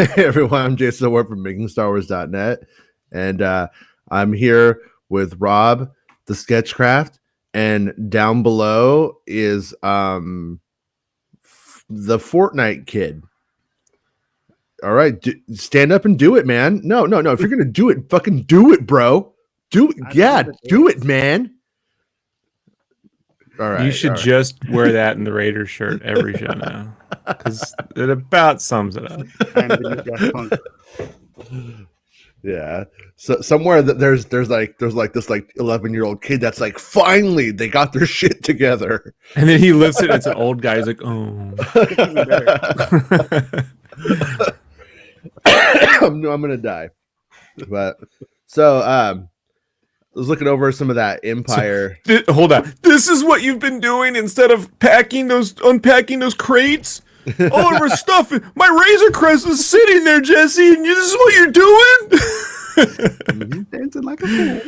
Hey everyone, I'm Jason Award from MakingStarWars.net, and I'm here with Rob, the Sketchcraft, and down below is the Fortnite kid. All right, stand up and do it, man. No. If you're gonna do it, fucking do it, bro. Do it, man. All right. You should just wear that in the Raiders shirt every show now, because it about sums it up. Yeah. So somewhere that there's this 11-year-old kid that's like, finally they got their shit together. And then he lifts it. And it's an old guy. He's like, oh. I'm gonna die. But so I was looking over some of that Empire. Hold on. This is what you've been doing instead of unpacking those crates. All of our stuff. My Razor Crest is sitting there, Jesse, and this is what you're doing. Dancing like a fool.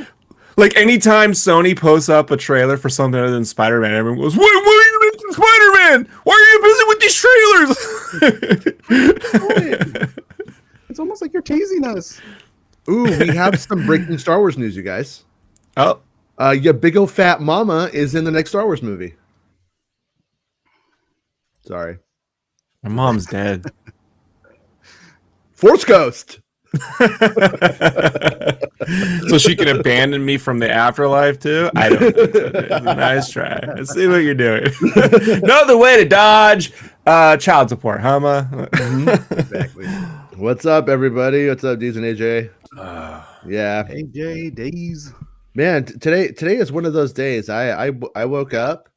Like anytime Sony posts up a trailer for something other than Spider-Man, everyone goes, "What are you making Spider-Man? Why are you busy with these trailers?" It's almost like you're teasing us. Ooh, we have some breaking Star Wars news, you guys. Oh, your big old fat mama is in the next Star Wars movie. Sorry. my mom's dead. Force Ghost. So she can abandon me from the afterlife too? I don't think so, dude. Nice try. Let's see what you're doing. No other way to dodge child support, huh, Ma? Exactly. What's up, everybody? What's up, Deez and AJ? Yeah. AJ Days. Man, today is one of those days. I woke up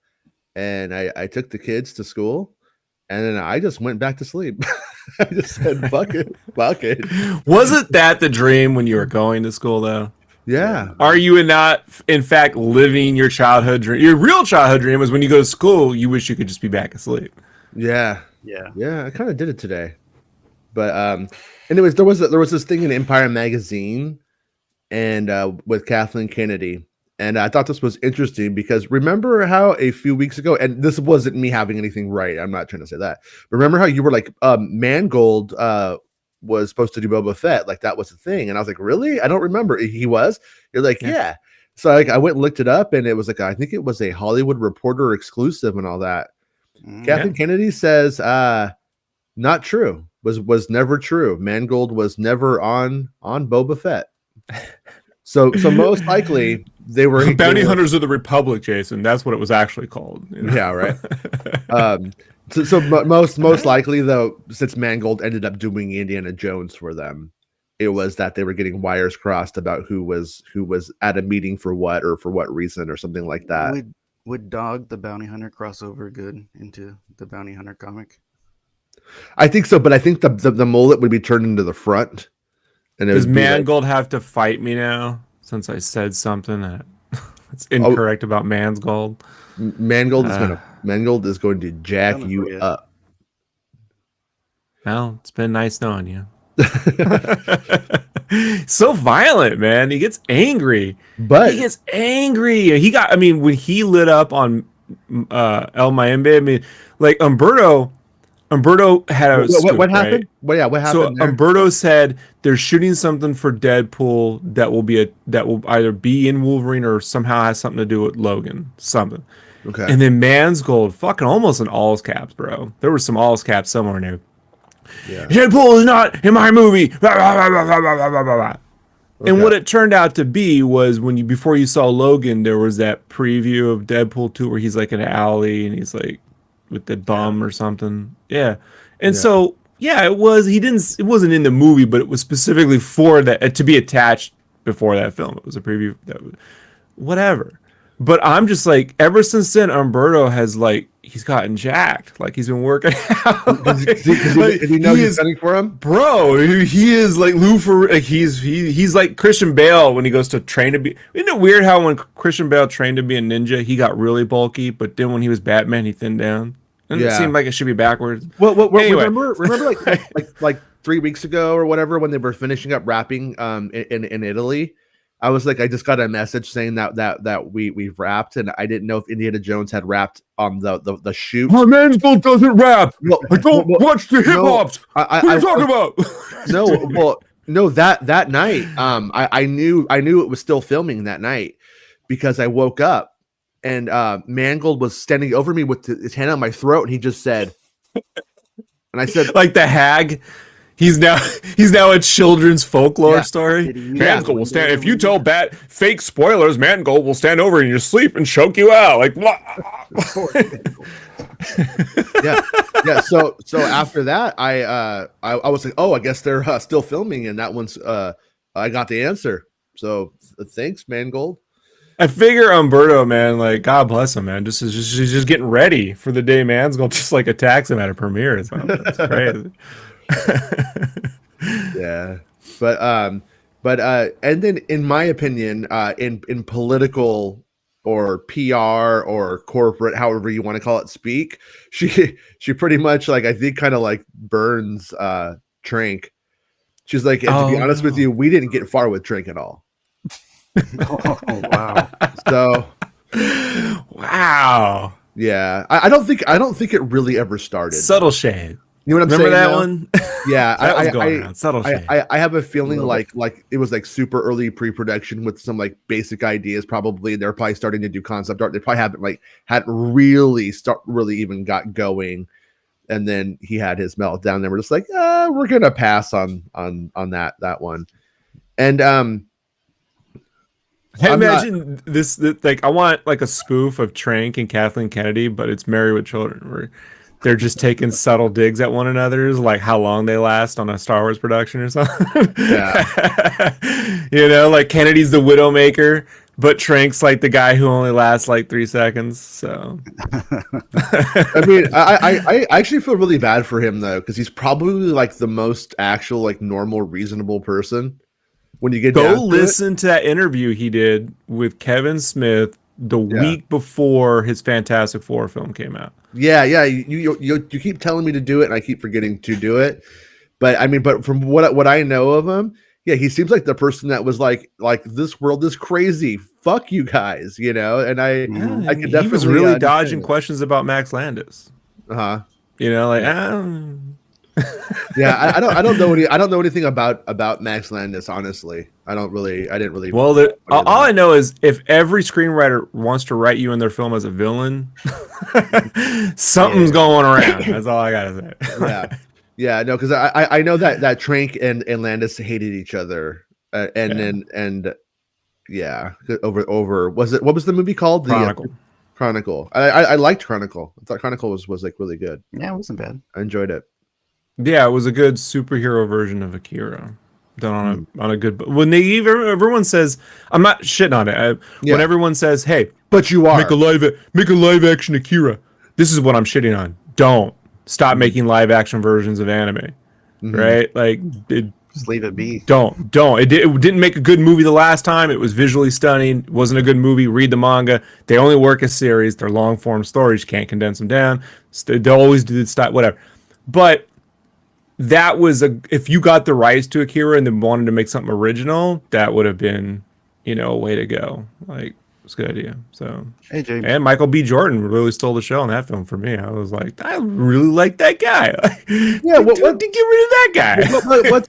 and I took the kids to school, and then I just went back to sleep. I just said, fuck it. Wasn't that the dream when you were going to school, though? Yeah. Are you not, in fact, living your childhood dream? Your real childhood dream is when you go to school, you wish you could just be back asleep. Yeah. I kind of did it today. But anyways, there was this thing in Empire magazine and with Kathleen Kennedy. And I thought this was interesting because remember how a few weeks ago, and this wasn't me having anything right, I'm not trying to say that. But remember how you were like, Mangold was supposed to do Boba Fett, like that was the thing. And I was like, really? I don't remember. He was? You're like, yeah. So I went and looked it up, and it was like, I think it was a Hollywood Reporter exclusive and all that. Kathleen Kennedy says, not true. Was never true. Mangold was never on Boba Fett. So most likely they were Bounty Hunters of the Republic, Jason. That's what it was actually called. You know? Yeah, right. So most likely though, since Mangold ended up doing Indiana Jones for them, it was that they were getting wires crossed about who was at a meeting for what or for what reason or something like that. Would Dog the Bounty Hunter crossover good into the Bounty Hunter comic? I think so, but I think the mullet would be turned into the front. And does Mangold have to fight me now since I said something that it's incorrect about Mangold? Mangold is going to jack you up. Well, it's been nice knowing you. So violent, man. He gets angry. When he lit up on El Mayimbe, like Umberto had a scoop, what happened? Right? Well, yeah, what happened? So Umberto said they're shooting something for Deadpool that will either be in Wolverine or somehow has something to do with Logan. Something. Okay. And then Mangold, fucking almost in all caps, bro. There was some all caps somewhere new. Yeah. Deadpool is not in my movie. Blah, blah, blah, blah, blah, blah, blah. Okay. And what it turned out to be was before you saw Logan, there was that preview of Deadpool 2 where he's like in an alley and he's like with the bum or something. Yeah. And so, it wasn't in the movie, but it was specifically for that to be attached before that film. It was a preview. Whatever. But I'm just like, ever since then, Umberto has he's gotten jacked. Like he's been working out. Does he know he's gunning for him? Bro, he is like Lou for he's like Christian Bale when he goes to train to be. Isn't it weird how when Christian Bale trained to be a ninja, he got really bulky, but then when he was Batman, he thinned down. And it seemed like it should be backwards. Well anyway. remember like 3 weeks ago or whatever when they were finishing up wrapping in Italy. I was like, I just got a message saying that we've wrapped, and I didn't know if Indiana Jones had wrapped on the shoot. My Mangold doesn't rap. Well, I don't watch the hip hops. What are you talking about? No, that night, I knew it was still filming that night because I woke up and Mangold was standing over me with his hand on my throat, and he just said, and I said, like the hag. He's now a children's folklore story. Mangold will stand if you tell fake spoilers. Mangold will stand over in your sleep and choke you out. Like, yeah. So after that, I was like, oh, I guess they're still filming, and that one's I got the answer. So thanks, Mangold. I figure Umberto, man, like God bless him, man. Just getting ready for the day Mangold just like attacks him at a premiere. It's crazy. Yeah, but and then in my opinion, in political or PR or corporate, however you want to call it, speak, she pretty much, like, I think kind of like burns Trank. She's like, and to be honest with you, we didn't get far with Trank at all. Oh, wow. So wow. Yeah, I don't think it really ever started. Subtle shade. You know what I'm Remember saying? That one? Yeah, that was going on. Subtle shade. I have a feeling like it was like super early pre-production with some like basic ideas. Probably they're probably starting to do concept art. They probably hadn't really even got going, and then he had his meltdown. They were just like, we're gonna pass on that one. And I imagine this like I want like a spoof of Trank and Kathleen Kennedy, but it's Married with Children, where they're just taking subtle digs at one another, like how long they last on a Star Wars production or something. Yeah. You know, like Kennedy's the Widowmaker, but Trank's like the guy who only lasts like 3 seconds. So I mean, I actually feel really bad for him though, because he's probably like the most actual, like, normal, reasonable person. When you get go listen to that interview he did with Kevin Smith the week before his Fantastic Four film came out. Yeah. You keep telling me to do it, and I keep forgetting to do it. But I mean, from what I know of him, yeah, he seems like the person that was like this world is crazy. Fuck you guys, you know. And I can definitely. He was really dodging questions about Max Landis. You know, like yeah, I don't know anything about Max Landis, honestly. I didn't really. Well, all I know is if every screenwriter wants to write you in their film as a villain, something's going around. That's all I gotta say. Yeah, no, because I know that Trank and Landis hated each other, and over what was the movie called? Chronicle. Chronicle. I liked Chronicle. I thought Chronicle was like really good. Yeah, it wasn't bad. I enjoyed it. Yeah, it was a good superhero version of Akira, done on a good. When everyone says, I'm not shitting on it. When everyone says, "Hey, but you are make a live action Akira," this is what I'm shitting on. Don't stop making live action versions of anime, right? Like, just leave it be. Don't. It didn't make a good movie the last time. It was visually stunning. It wasn't a good movie. Read the manga. They only work as series. They're long form stories. You can't condense them down. They always do the style, whatever. But that was if you got the rights to Akira and then wanted to make something original, that would have been, a way to go. Like, it's a good idea. So, and Michael B. Jordan really stole the show on that film for me. I was like, I really like that guy. Yeah, what to get rid of that guy?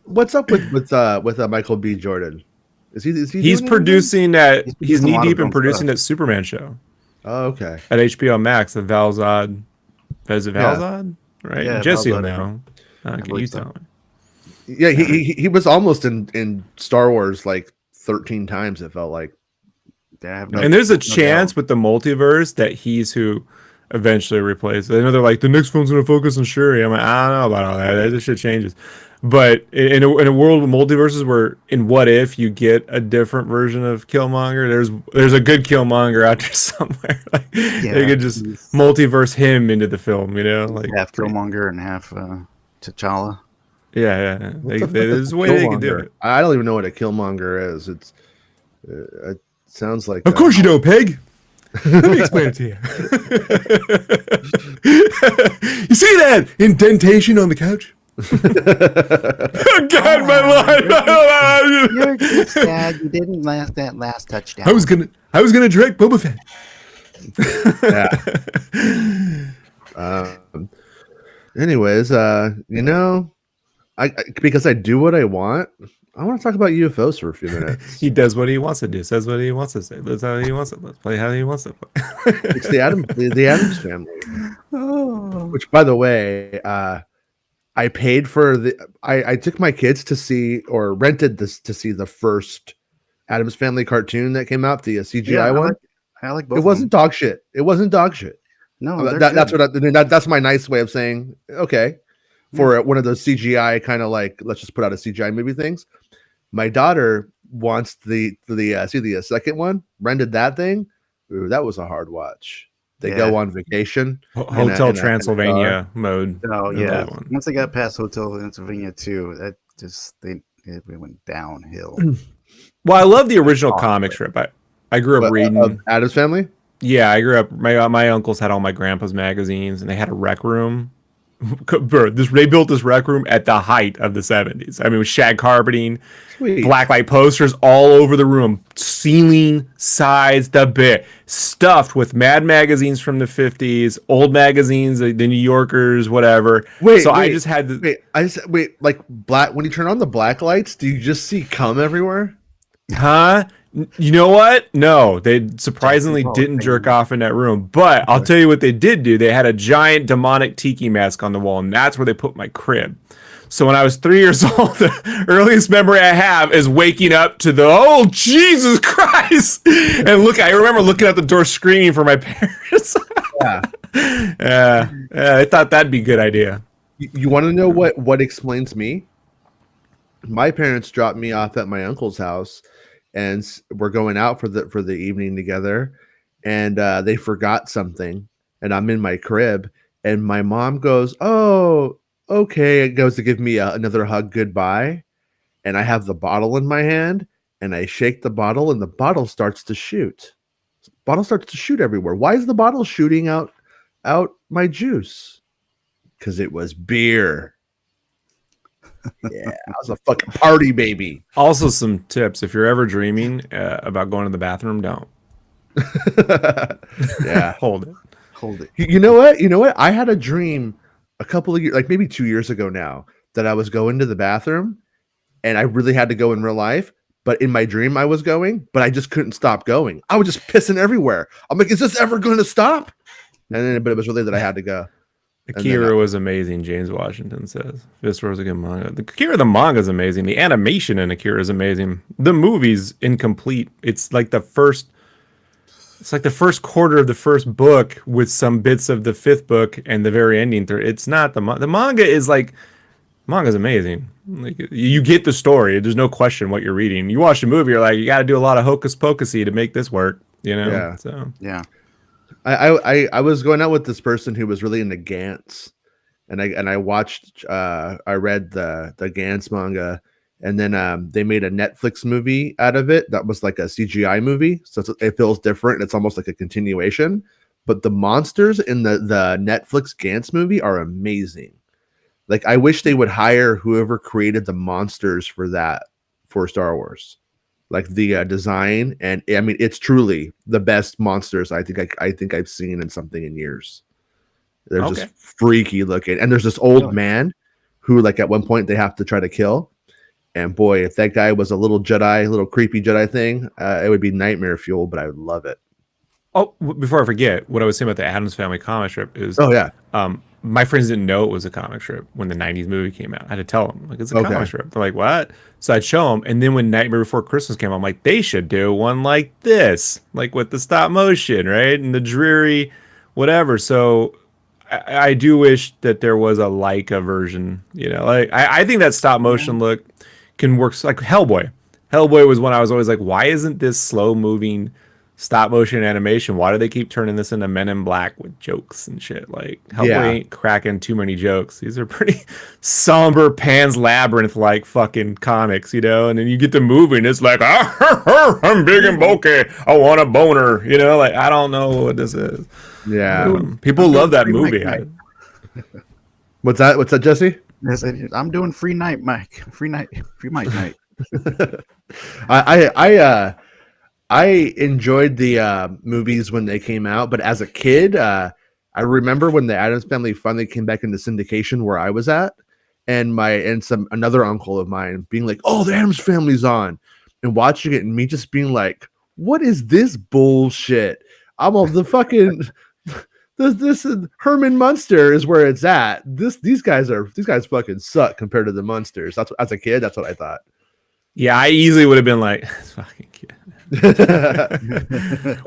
What's up with Michael B. Jordan? Is he he's producing that? He's knee deep in producing that Superman show. Oh, okay. At HBO Max, the Valzad. Is it Valzad? Right. Yeah, Jesse will know. Okay, you tell me. Yeah, he was almost in Star Wars like 13 times. It felt like. And there's a chance with the multiverse that he's who eventually replaces. I know they're like the next film's gonna focus on Shuri. I'm like, I don't know about all that. This shit changes. But in a world with multiverses, where in What If you get a different version of Killmonger, there's a good Killmonger out there somewhere. Like, they could just multiverse him into the film. Like half Killmonger and half T'Challa. Yeah. There's a way they can do it. I don't even know what a Killmonger is. It sounds like. Of course you don't, Peg. Let me explain it to you. You see that indentation on the couch? God, my line. You're just sad you didn't last that last touchdown. I was gonna direct Boba Fett. Yeah. Anyways, because I do what I want, I want to talk about UFOs for a few minutes. He does what he wants to do, says what he wants to say, lives how he wants to live, play how he wants to play. It's the Addams family. Oh. Which, by the way, I paid for I took my kids to see, or rented this to see, the first Addams Family cartoon that came out, the CGI one. I like both. It wasn't dog shit. It wasn't dog shit. No, that's my nice way of saying okay. For one of those CGI kind of like, let's just put out a CGI movie things. My daughter wants see the second one, rented that thing. Ooh, that was a hard watch. They go on vacation. Hotel Transylvania mode. Oh yeah. Once they got past Hotel Transylvania 2, that just it went downhill. Well, I love the original comic strip. I grew up reading Addams Family. Yeah, I grew up. My uncles had all my grandpa's magazines, and they had a rec room. They built this rec room at the height of the 70s. I mean, with shag carpeting, blacklight posters all over the room, ceiling, sides, the bit, stuffed with Mad magazines from the 50s, old magazines, the New Yorkers, whatever. I just had like black. When you turn on the black lights, do you just see cum everywhere? Huh? You know what? No, they surprisingly didn't jerk off in that room. But I'll tell you what they did do. They had a giant demonic tiki mask on the wall, and that's where they put my crib. So when I was 3 years old, the earliest memory I have is waking up to the, Jesus Christ! And I remember looking out the door screaming for my parents. I thought that'd be a good idea. You want to know what explains me? My parents dropped me off at my uncle's house, and we're going out for the evening together, and they forgot something, and I'm in my crib, and my mom goes, "Oh, okay," and goes to give me another hug goodbye, and I have the bottle in my hand, and I shake the bottle, and the bottle starts to shoot. Everywhere. Why is the bottle shooting out my juice? Because it was beer. Yeah, I was a fucking party baby. Also, some tips: if you're ever dreaming about going to the bathroom, don't. Yeah, hold it. You know what? I had a dream a couple of years, like maybe 2 years ago now, that I was going to the bathroom, and I really had to go in real life. But in my dream, I was going, but I just couldn't stop going. I was just pissing everywhere. I'm like, is this ever going to stop? But it was really that I had to go. Akira was amazing, James Washington says. Fist was a good manga. The Akira, the manga is amazing. The animation in Akira is amazing. The movie's incomplete. It's like the first quarter of the first book with some bits of the fifth book and the very ending. It's not the manga is like, manga's amazing. Like, you get the story. There's no question what you're reading. You watch the movie, you're like, you got to do a lot of hocus pocusy to make this work. You know? Yeah. So yeah. I was going out with this person who was really into Gantz, and I watched I read the Gantz manga, and then they made a Netflix movie out of it that was like a CGI movie, so it feels different. It's almost like a continuation, but the monsters in the Netflix Gantz movie are amazing. Like, I wish they would hire whoever created the monsters for Star Wars. Like the design, and I mean, it's truly the best monsters I think I've seen in something in years. They're just freaky looking, and there's this old man who, like, at one point they have to try to kill, and boy, if that guy was a little creepy Jedi thing, it would be nightmare fuel. But I would love it. Oh, before I forget, what I was saying about the Addams Family comic strip is, my friends didn't know it was a comic strip when the 90s movie came out. I had to tell them, like, it's a comic strip. They're like, what? So I'd show them. And then when Nightmare Before Christmas came out, I'm like, they should do one like this, like with the stop motion, right? And the dreary whatever. So I do wish that there was a Leica version, you know, like I think that stop motion look can work. Like Hellboy. Hellboy was one I was always like, why isn't this slow moving stop motion animation? Why do they keep turning this into Men in Black with jokes and shit? Like, Hellboy ain't cracking too many jokes. These are pretty somber Pan's Labyrinth like fucking comics, you know? And then you get the movie and it's like, I'm big and bulky, I want a boner, you know? Like, I don't know what this is. Yeah. People love that movie. What's that, Jesse? I'm doing free night, Mike. Free Mike night. I enjoyed the movies when they came out, but as a kid, I remember when the Addams Family finally came back into syndication where I was at, and another uncle of mine being like, "Oh, the Addams Family's on," and watching it, and me just being like, "What is this bullshit?" I'm all the fucking this is Herman Munster is where it's at. These guys fucking suck compared to the Munsters. That's as a kid, that's what I thought. Yeah, I easily would have been like, fucking kid.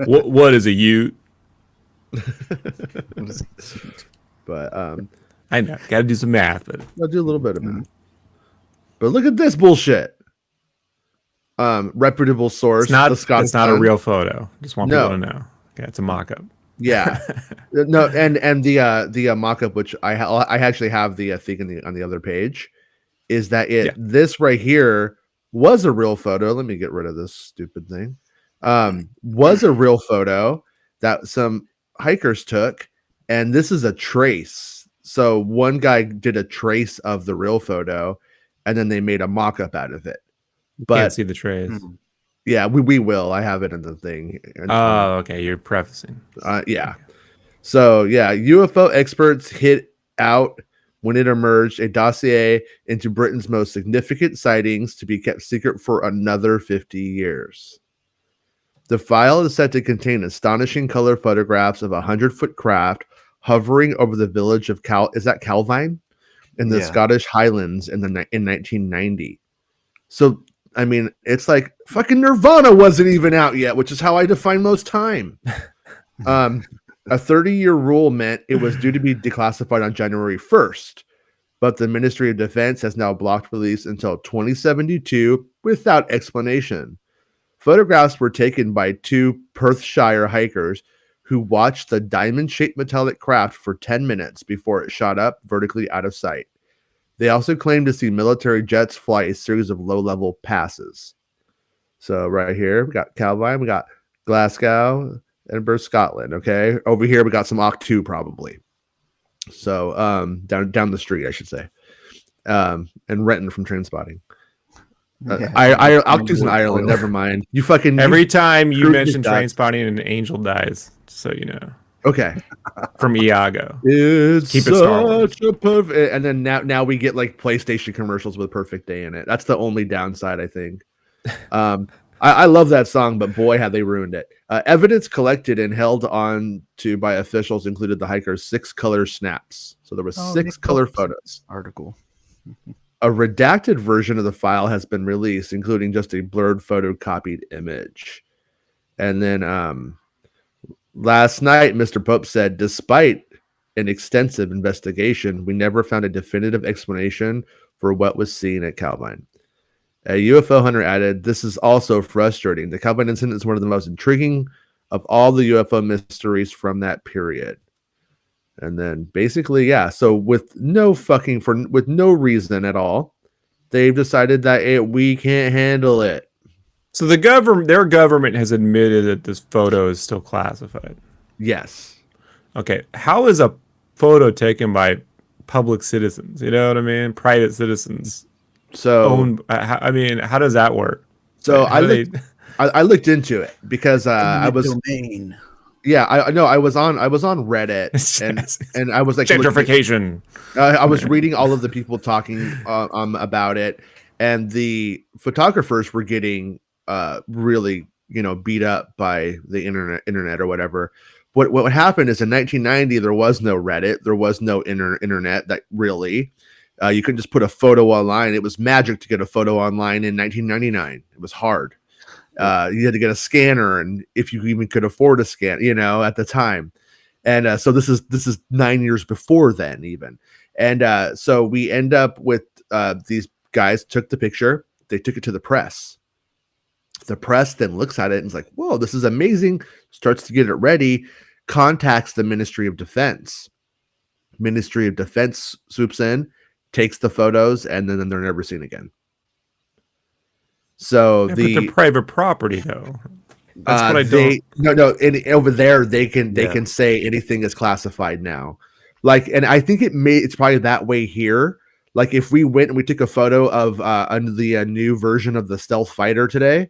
What is a Ute? But I know, got to do some math, but I'll do a little bit of math. But look at this bullshit. Reputable source. It's not a real photo. Just want people to know. Okay, it's a mock-up. Yeah, no, and the mock-up, which I actually have the thing on the other page, is that this right here was a real photo. Let me get rid of this stupid thing. Was a real photo that some hikers took, and this is a trace. So one guy did a trace of the real photo, and then they made a mock-up out of it. But can't see the trace. Yeah, we will. I have it in the thing. Oh, okay. You're prefacing. Yeah. So yeah, UFO experts hit out when it emerged a dossier into Britain's most significant sightings to be kept secret for another 50 years. The file is said to contain astonishing color photographs of a 100-foot craft hovering over the village of Calvine in the Scottish Highlands in 1990. So, I mean, it's like fucking Nirvana wasn't even out yet, which is how I define most time. A 30-year rule meant it was due to be declassified on January 1st, but the Ministry of Defense has now blocked release until 2072 without explanation. Photographs were taken by two Perthshire hikers who watched the diamond-shaped metallic craft for 10 minutes before it shot up vertically out of sight. They also claimed to see military jets fly a series of low-level passes. So right here, we got Calvine, we got Glasgow, Edinburgh, Scotland. Okay, over here we got some Octu probably. So down the street, I should say, and Renton from Trainspotting. Octu's in Ireland. Never mind. You fucking every time you mention Trainspotting, an angel dies. So you know. Okay. From Iago. It's Keep it Star Wars. such a perfect. And then now we get like PlayStation commercials with Perfect Day in it. That's the only downside, I think. I love that song, but boy, have they ruined it. Evidence collected and held on to by officials included the hiker's 6 color snaps. So there was 6 color photos. Article. A redacted version of the file has been released, including just a blurred photocopied image. And then last night, Mr. Pope said, despite an extensive investigation, we never found a definitive explanation for what was seen at Calvine. A UFO hunter added, this is also frustrating. The Calvine incident is one of the most intriguing of all the UFO mysteries from that period. And then basically, yeah, so with no reason at all, they've decided that we can't handle it. So their government has admitted that this photo is still classified. Yes. Okay. How is a photo taken by public citizens? You know what I mean? Private citizens. So I mean, how does that work? So I looked into it because I was domain. Yeah, I know. I was on Reddit and I was like gentrification. I was reading all of the people talking about it, and the photographers were getting really beat up by the internet or whatever. What happened is in 1990 there was no Reddit, there was no internet that really. You couldn't just put a photo online. It was magic to get a photo online in 1999. It was hard. You had to get a scanner, and if you even could afford a scan, at the time. And so this is 9 years before then, even. And so we end up with these guys took the picture. They took it to the press. The press then looks at it and is like, "Whoa, this is amazing!" Starts to get it ready. Contacts the Ministry of Defense. Ministry of Defense swoops in, takes the photos, and then they're never seen again. So but the private property, though. That's what I don't. No. Over there, they can say anything is classified now. Like, and I think it's probably that way here. Like if we went and we took a photo of the new version of the stealth fighter today,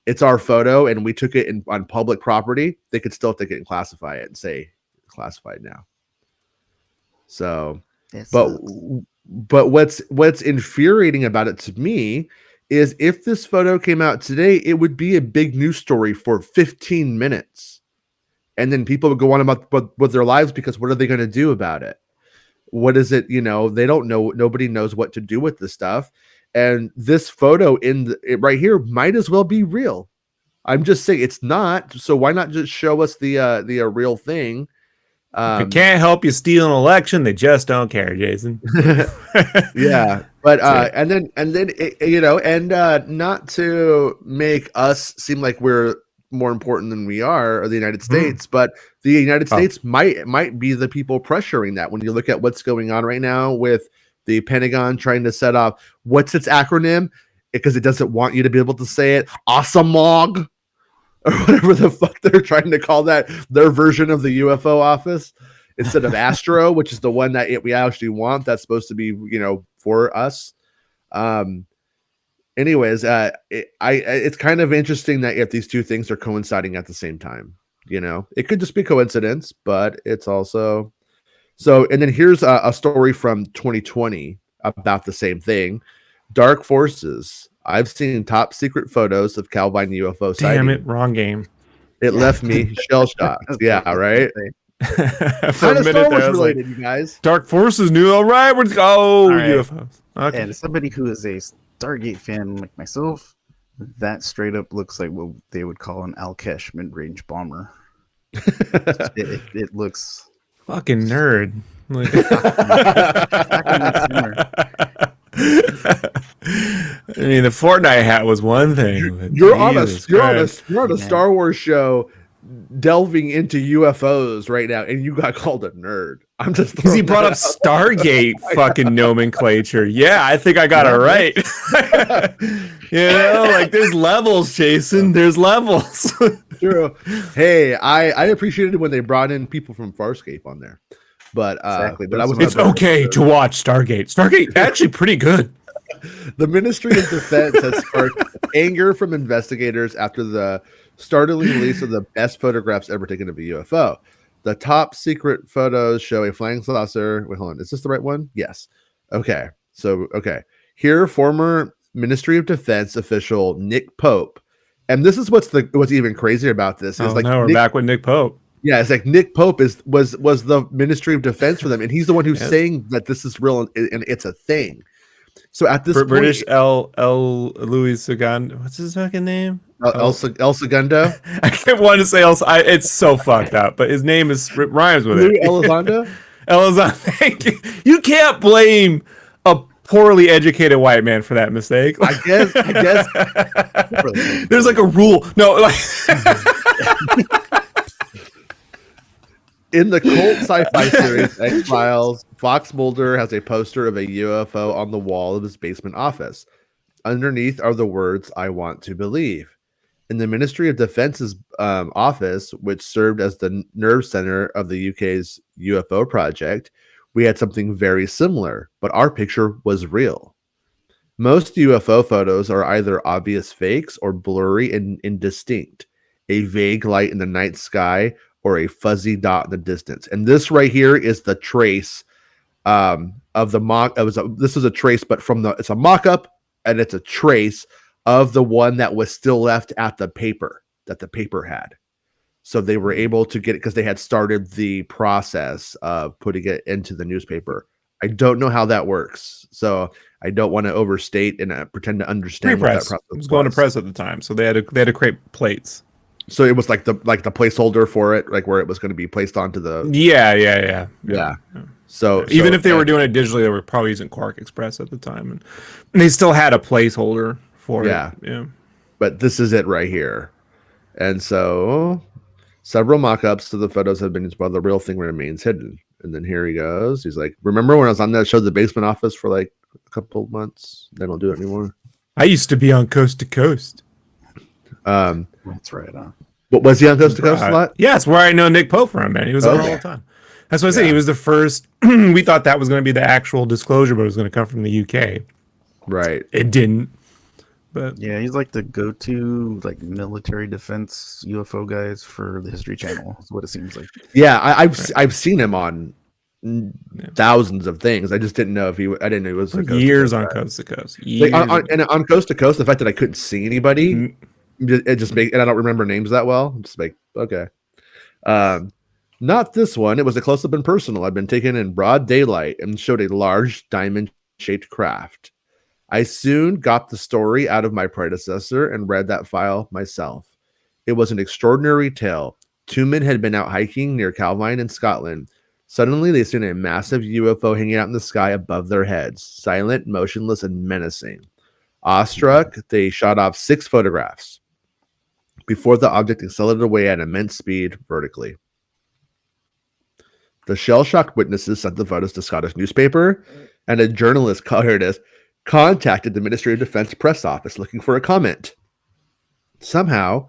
it's our photo, and we took it on public property, they could still take it and classify it and say classified now. So, but what's infuriating about it to me is if this photo came out today, it would be a big news story for 15 minutes. And then people would go on about with their lives because what are they going to do about it? What is it? They don't know. Nobody knows what to do with this stuff. And this photo right here might as well be real. I'm just saying it's not. So why not just show us the real thing? If it can't help you steal an election, they just don't care, Jason. Yeah, but and then not to make us seem like we're more important than we are, or the United States, but the United States might be the people pressuring that. When you look at what's going on right now with the Pentagon trying to set off, what's its acronym? Because it doesn't want you to be able to say it, ASAMOG, or whatever the fuck they're trying to call that, their version of the UFO office, instead of Astro, which is the one that we actually want. That's supposed to be, for us. Anyways, it's kind of interesting that if these two things are coinciding at the same time, it could just be coincidence, but it's also so. And then here's a story from 2020 about the same thing. Dark Forces. I've seen top secret photos of Calvine UFO sighting. Damn it, wrong game. It left me shell shocked. Yeah, right. For a minute there, I was related, you guys. Dark Forces new. All right, we're UFOs. Okay. And somebody who is a Stargate fan like myself, that straight up looks like what they would call an Al-Kesh mid-range bomber. it looks fucking nerd. I mean, the Fortnite hat was one thing. You're on a Star Wars show delving into UFOs right now, and you got called a nerd. I'm just because he brought up Stargate fucking nomenclature. Yeah, I think I got it right. There's levels, Jason. There's levels. True. Hey, I appreciated when they brought in people from Farscape on there. But exactly. But it's okay to watch Stargate. Stargate actually pretty good. The Ministry of Defense has sparked anger from investigators after the startling release of the best photographs ever taken of a UFO. The top secret photos show a flying saucer. Wait, hold on. Is this the right one? Yes. Okay. So, here, former Ministry of Defense official Nick Pope, and this is what's even crazier about this is we're back with Nick Pope. Yeah, it's like Nick Pope was the Ministry of Defense for them, and he's the one who's saying that this is real and it's a thing. So at this British L. Louis Segundo, what's his fucking name? El Segundo. I can't want to say else. It's so fucked up, but his name rhymes with it. Elizondo. Elizondo. You can't blame a poorly educated white man for that mistake. I guess. There's like a rule. No, like. In the cult sci-fi series X-Files, Fox Mulder has a poster of a UFO on the wall of his basement office. Underneath are the words, "I want to believe." In the Ministry of Defence's office, which served as the nerve center of the UK's UFO project, we had something very similar, but our picture was real. Most UFO photos are either obvious fakes or blurry and indistinct, a vague light in the night sky, or a fuzzy dot in the distance. And this right here is the trace of the mock. This is a trace, but it's a mock-up, and it's a trace of the one that was still left at the paper that the paper had. So they were able to get it because they had started the process of putting it into the newspaper. I don't know how that works, so I don't want to overstate and pretend to understand what that process was. It was going to press at the time, so they had to create plates. So it was like the placeholder for it, like where it was going to be placed onto the. Yeah. So even if they were doing it digitally, they were probably using Quark Express at the time, and they still had a placeholder for it. Yeah. But this is it right here, and so several mock-ups to the photos have been used, while the real thing remains hidden. And then here he goes. He's like, "Remember when I was on that show, The Basement Office, for like a couple months? They don't do it anymore. I used to be on Coast to Coast." That's right. What was he on Coast to Coast a lot? Yeah, it's where I know Nick Pope from, man. He was on all the time. That's what I said. He was the first. We thought that was going to be the actual disclosure, but it was going to come from the UK. Right. It didn't. But yeah, he's like the go-to like military defense UFO guys for the History Channel. Is what it seems like. Yeah, I've seen him on thousands of things. I just didn't know if I didn't know he was a years on Coast to Coast. Like on Coast to Coast, the fact that I couldn't see anybody, it just and I don't remember names that well. I'm just like, okay. Not this one. It was a close-up and personal. I'd been taken in broad daylight and showed a large diamond-shaped craft. I soon got the story out of my predecessor and read that file myself. It was an extraordinary tale. Two men had been out hiking near Calvine in Scotland. Suddenly, they seen a massive UFO hanging out in the sky above their heads, silent, motionless, and menacing. Awestruck, they shot off 6 photographs before the object accelerated away at immense speed vertically. The shell-shocked witnesses sent the photos to Scottish newspaper, and a journalist, here it is, contacted the Ministry of Defense press office looking for a comment. Somehow,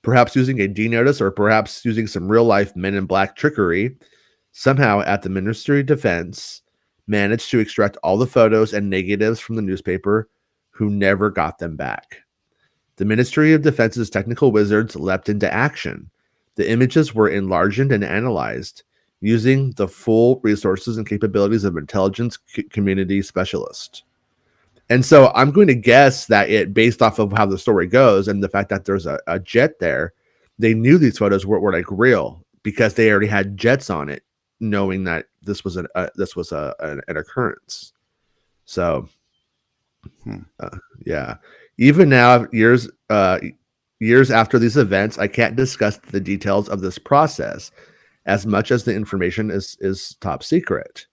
perhaps using a D-notice or perhaps using some real-life Men in Black trickery, somehow at the Ministry of Defense managed to extract all the photos and negatives from the newspaper, who never got them back. The Ministry of Defense's technical wizards leapt into action. The images were enlarged and analyzed using the full resources and capabilities of intelligence community specialists. And so I'm going to guess that based off of how the story goes and the fact that there's a jet there, they knew these photos were like real because they already had jets on it, knowing that this was an occurrence. So, yeah. Even now, years after these events, I can't discuss the details of this process as much as the information is top secret.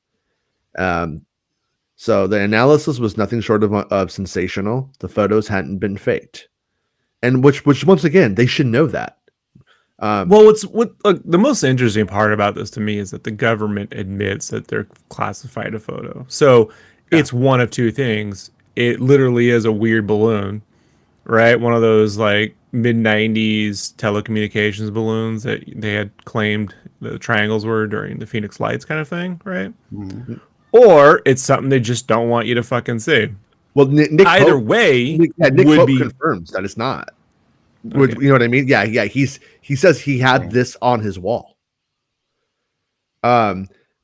So the analysis was nothing short of sensational. The photos hadn't been faked, and which once again they should know that. The most interesting part about this to me is that the government admits that they're classified a photo. So it's one of two things. It literally is a weird balloon, right? One of those like mid-90s telecommunications balloons that they had claimed the triangles were during the Phoenix Lights kind of thing, right? Mm-hmm. Or it's something they just don't want you to fucking see. Well, Nick either Pope, way, Nick Pope confirms that it's not. Okay. You know what I mean? Yeah. He says he had this on his wall.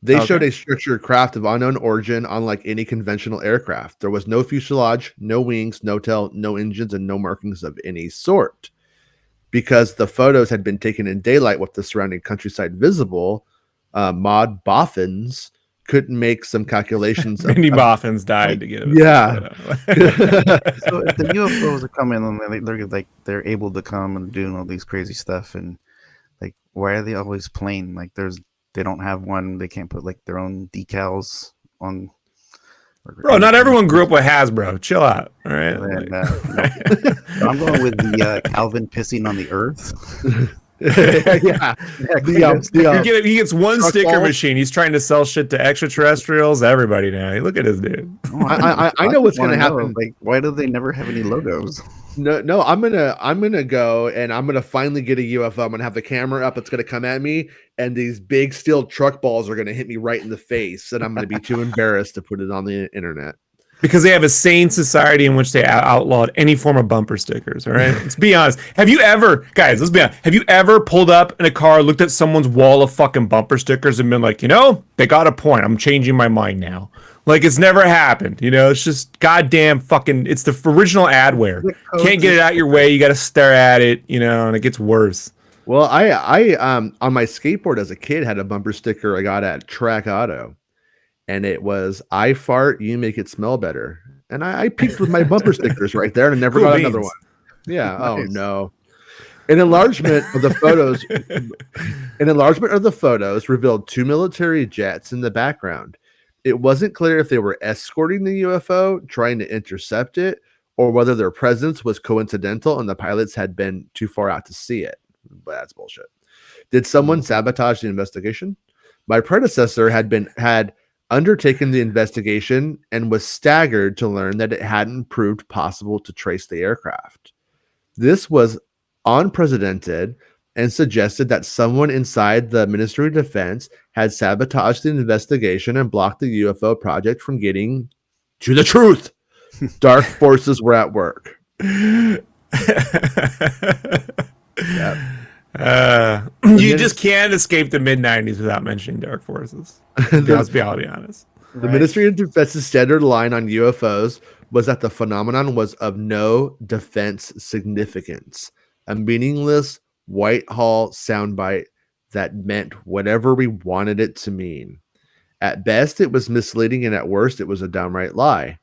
They showed a structured craft of unknown origin, unlike any conventional aircraft. There was no fuselage, no wings, no tail, no engines, and no markings of any sort. Because the photos had been taken in daylight with the surrounding countryside visible, Maud Boffins couldn't make some calculations. Many Boffins died to get it. Yeah. So if the UFOs are coming and they're able to come and doing all these crazy stuff, and like, why are they always plain? Like, they don't have one. They can't put like their own decals on. Bro, not everyone grew up with Hasbro. Chill out. All right. And, so I'm going with the Calvin pissing on the earth. He gets one sticker machine. He's trying to sell shit to extraterrestrials. Everybody now. Look at this dude. I know what's going to happen. Like, why do they never have any logos? No. I'm gonna go and I'm gonna finally get a UFO. I'm gonna have the camera up. It's gonna come at me, and these big steel truck balls are gonna hit me right in the face, and I'm gonna be too embarrassed to put it on the internet. Because they have a sane society in which they outlawed any form of bumper stickers, all right? Let's be honest. Have you ever pulled up in a car, looked at someone's wall of fucking bumper stickers and been like, they got a point. I'm changing my mind now. Like, it's never happened, It's just goddamn fucking, it's the original adware. Can't get it out your way. You got to stare at it, and it gets worse. Well, I on my skateboard as a kid had a bumper sticker I got at Track Auto. And it was, I fart, you make it smell better. And I peeked with my bumper stickers right there and never got another one. Yeah. Nice. Oh no. An enlargement of the photos revealed 2 military jets in the background. It wasn't clear if they were escorting the UFO, trying to intercept it, or whether their presence was coincidental and the pilots had been too far out to see it. But that's bullshit. Did someone sabotage the investigation? My predecessor had undertaken the investigation and was staggered to learn that it hadn't proved possible to trace the aircraft. This was unprecedented and suggested that someone inside the Ministry of Defense had sabotaged the investigation and blocked the UFO project from getting to the truth. Dark forces were at work. Yep. You just can't escape the mid-90s without mentioning dark forces. Let's be honest. The Ministry of Defense's standard line on UFOs was that the phenomenon was of no defense significance, a meaningless Whitehall soundbite that meant whatever we wanted it to mean. At best, it was misleading, and at worst, it was a downright lie.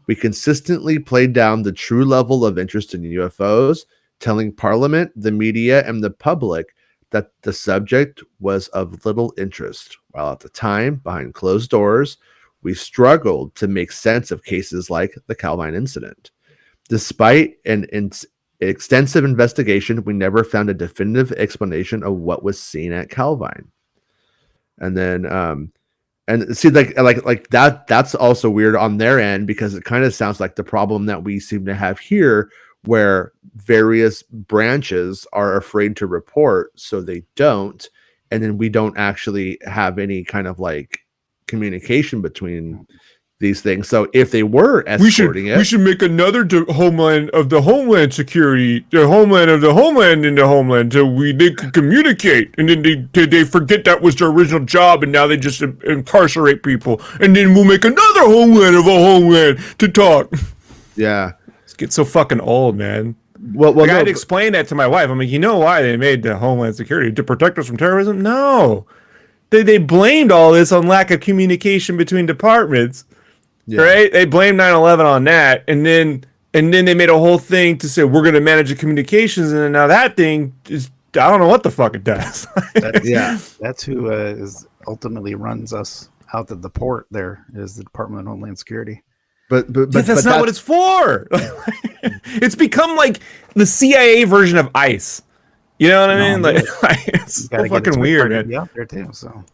We consistently played down the true level of interest in UFOs, telling Parliament, the media, and the public that the subject was of little interest, while at the time, behind closed doors, we struggled to make sense of cases like the Calvine incident. Despite an extensive investigation, we never found a definitive explanation of what was seen at Calvine. And then, and see, like that's also weird on their end, because it kind of sounds like the problem that we seem to have here, where various branches are afraid to report, so they don't, and then we don't actually have any kind of like communication between these things. So if they were escorting we should make another homeland of the Homeland Security, the homeland of the homeland in the homeland, so they could communicate, and then they forget that was their original job, and now they just incarcerate people, and then we'll make another homeland of a homeland to talk. Yeah, it's get so fucking old, man. Well, like, I had to explain that to my wife. I'm like, you know why they made the Homeland Security? To protect us from terrorism? No. They blamed all this on lack of communication between departments. Yeah. Right? They blamed 9/11 on that, and then they made a whole thing to say we're going to manage the communications, and then now that thing is, I don't know what the fuck it does. That's who is ultimately runs us out of the port. There is the Department of Homeland Security. But that's not what it's for. It's become like the CIA version of ICE. You know what I mean? Like, it's so fucking weird. To be out there too, so.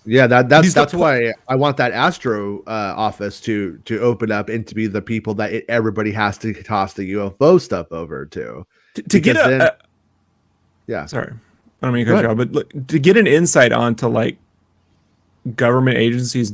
Yeah, that's why I want that Astro office to open up and to be the people that everybody has to toss the UFO stuff over to get sorry, I don't mean to cut you off, but look, to get an insight onto like government agencies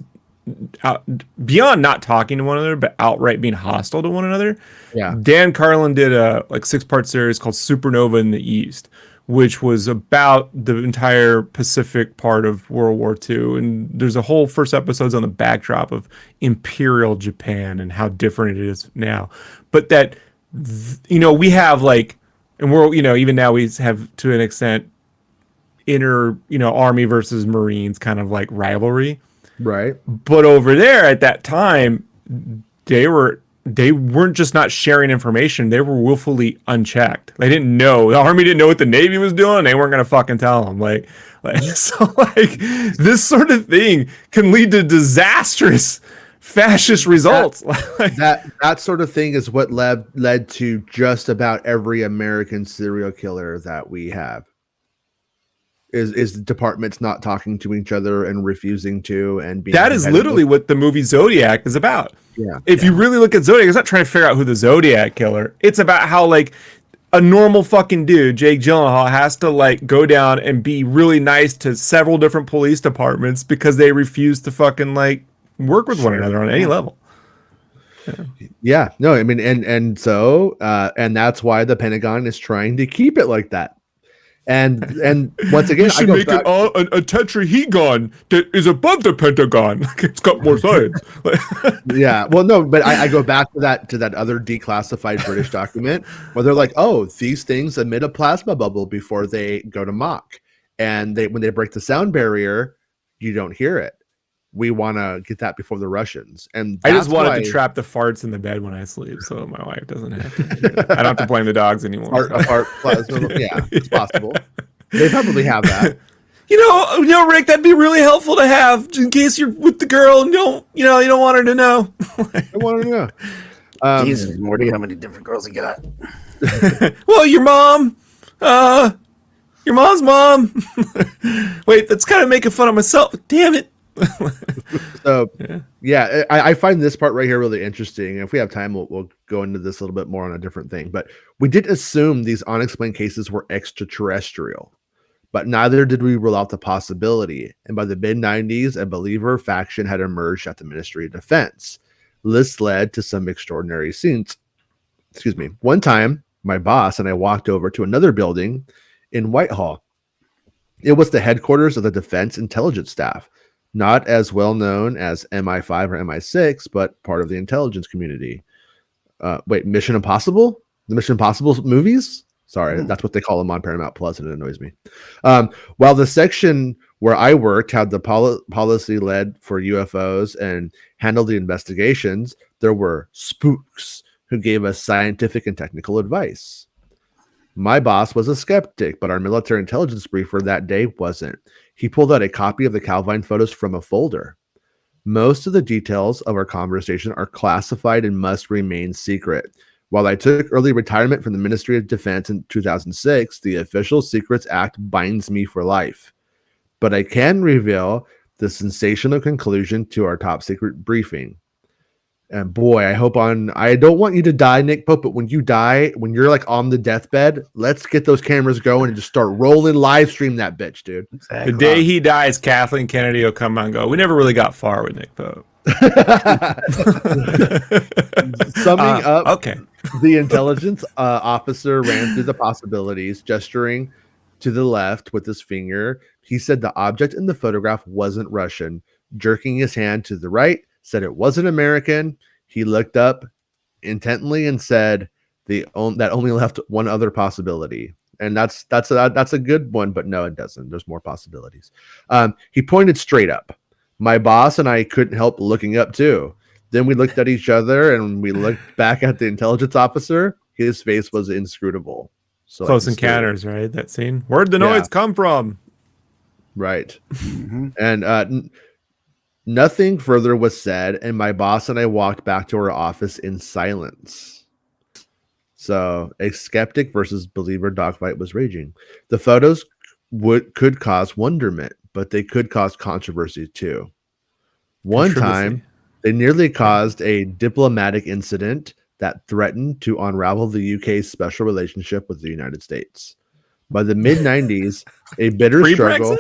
beyond not talking to one another, but outright being hostile to one another. Yeah, Dan Carlin did a 6-part series called Supernova in the East, which was about the entire Pacific part of World War II. And there's a whole first episodes on the backdrop of Imperial Japan and how different it is now. But that, we have like, and we're, even now we have to an extent inner, Army versus Marines kind of like rivalry. Right. But over there at that time, they weren't just not sharing information, they were willfully unchecked. They didn't know. The Army didn't know what the Navy was doing. They weren't going to fucking tell them. So this sort of thing can lead to disastrous fascist results. That sort of thing is what led to just about every American serial killer that we have. Is departments not talking to each other and refusing to, and being that is literally what the movie Zodiac is about. Yeah. If you really look at Zodiac, it's not trying to figure out who the Zodiac killer. It's about how like a normal fucking dude, Jake Gyllenhaal, has to like go down and be really nice to several different police departments because they refuse to fucking like work with one another on any level. Yeah. No, I mean, and so and that's why the Pentagon is trying to keep it like that. And once again, we should make it a tetrahedron that is above the Pentagon. It's got more science. Yeah, well, no, but I go back to that other declassified British document where they're like, oh, these things emit a plasma bubble before they go to Mach, and when they break the sound barrier, you don't hear it. We want to get that before the Russians, and I just wanted to trap the farts in the bed when I sleep, so my wife doesn't have to. I don't have to blame the dogs anymore. A fart plasma, yeah, it's possible. They probably have that. Rick, that'd be really helpful to have in case you're with the girl and you don't want her to know. I want her to know. Jesus, Morty, how many different girls you got? Well, your mom. Your mom's mom. Wait, that's kind of making fun of myself. Damn it. So yeah, I find this part right here really interesting. If we have time, we'll go into this a little bit more on a different thing. But we did assume these unexplained cases were extraterrestrial. but neither did we rule out the possibility. And by the mid-90s, a believer faction had emerged at the Ministry of Defense. This led to some extraordinary scenes. Excuse me. One time, my boss and I walked over to another building in Whitehall. It was the headquarters of the Defense Intelligence Staff, not as well known as MI5 or MI6, but part of the intelligence community. Mission Impossible? The Mission Impossible movies? Sorry, that's what they call them on Paramount Plus, and it annoys me. While the section where I worked had the policy led for UFOs and handled the investigations, there were spooks who gave us scientific and technical advice. My boss was a skeptic, but our military intelligence briefer that day wasn't. He pulled out a copy of the Calvine photos from a folder. Most of the details of our conversation are classified and must remain secret. While I took early retirement from the Ministry of Defense in 2006, the Official Secrets Act binds me for life. But I can reveal the sensational conclusion to our top secret briefing. And boy, I don't want you to die, Nick Pope, but when you die, when you're like on the deathbed, let's get those cameras going and just start rolling, live stream that bitch, dude. Exactly. The day he dies, Kathleen Kennedy will come and go, we never really got far with Nick Pope. Summing up, okay. The intelligence officer ran through the possibilities, gesturing to the left with his finger. He said the object in the photograph wasn't Russian, jerking his hand to the right, said it wasn't American. He looked up intently and said that only left one other possibility. And that's a good one, but no, it doesn't. There's more possibilities. He pointed straight up. My boss and I couldn't help looking up too. Then we looked at each other and we looked back at the intelligence officer. His face was inscrutable. So Close Encounters, right? That scene. Where'd the noise come from? Right. And nothing further was said, and my boss and I walked back to our office in silence. So a skeptic versus believer dogfight was raging. The photos could cause wonderment, but they could cause controversy too. One time, they nearly caused a diplomatic incident that threatened to unravel the UK's special relationship with the United States. By the mid-90s, a bitter struggle...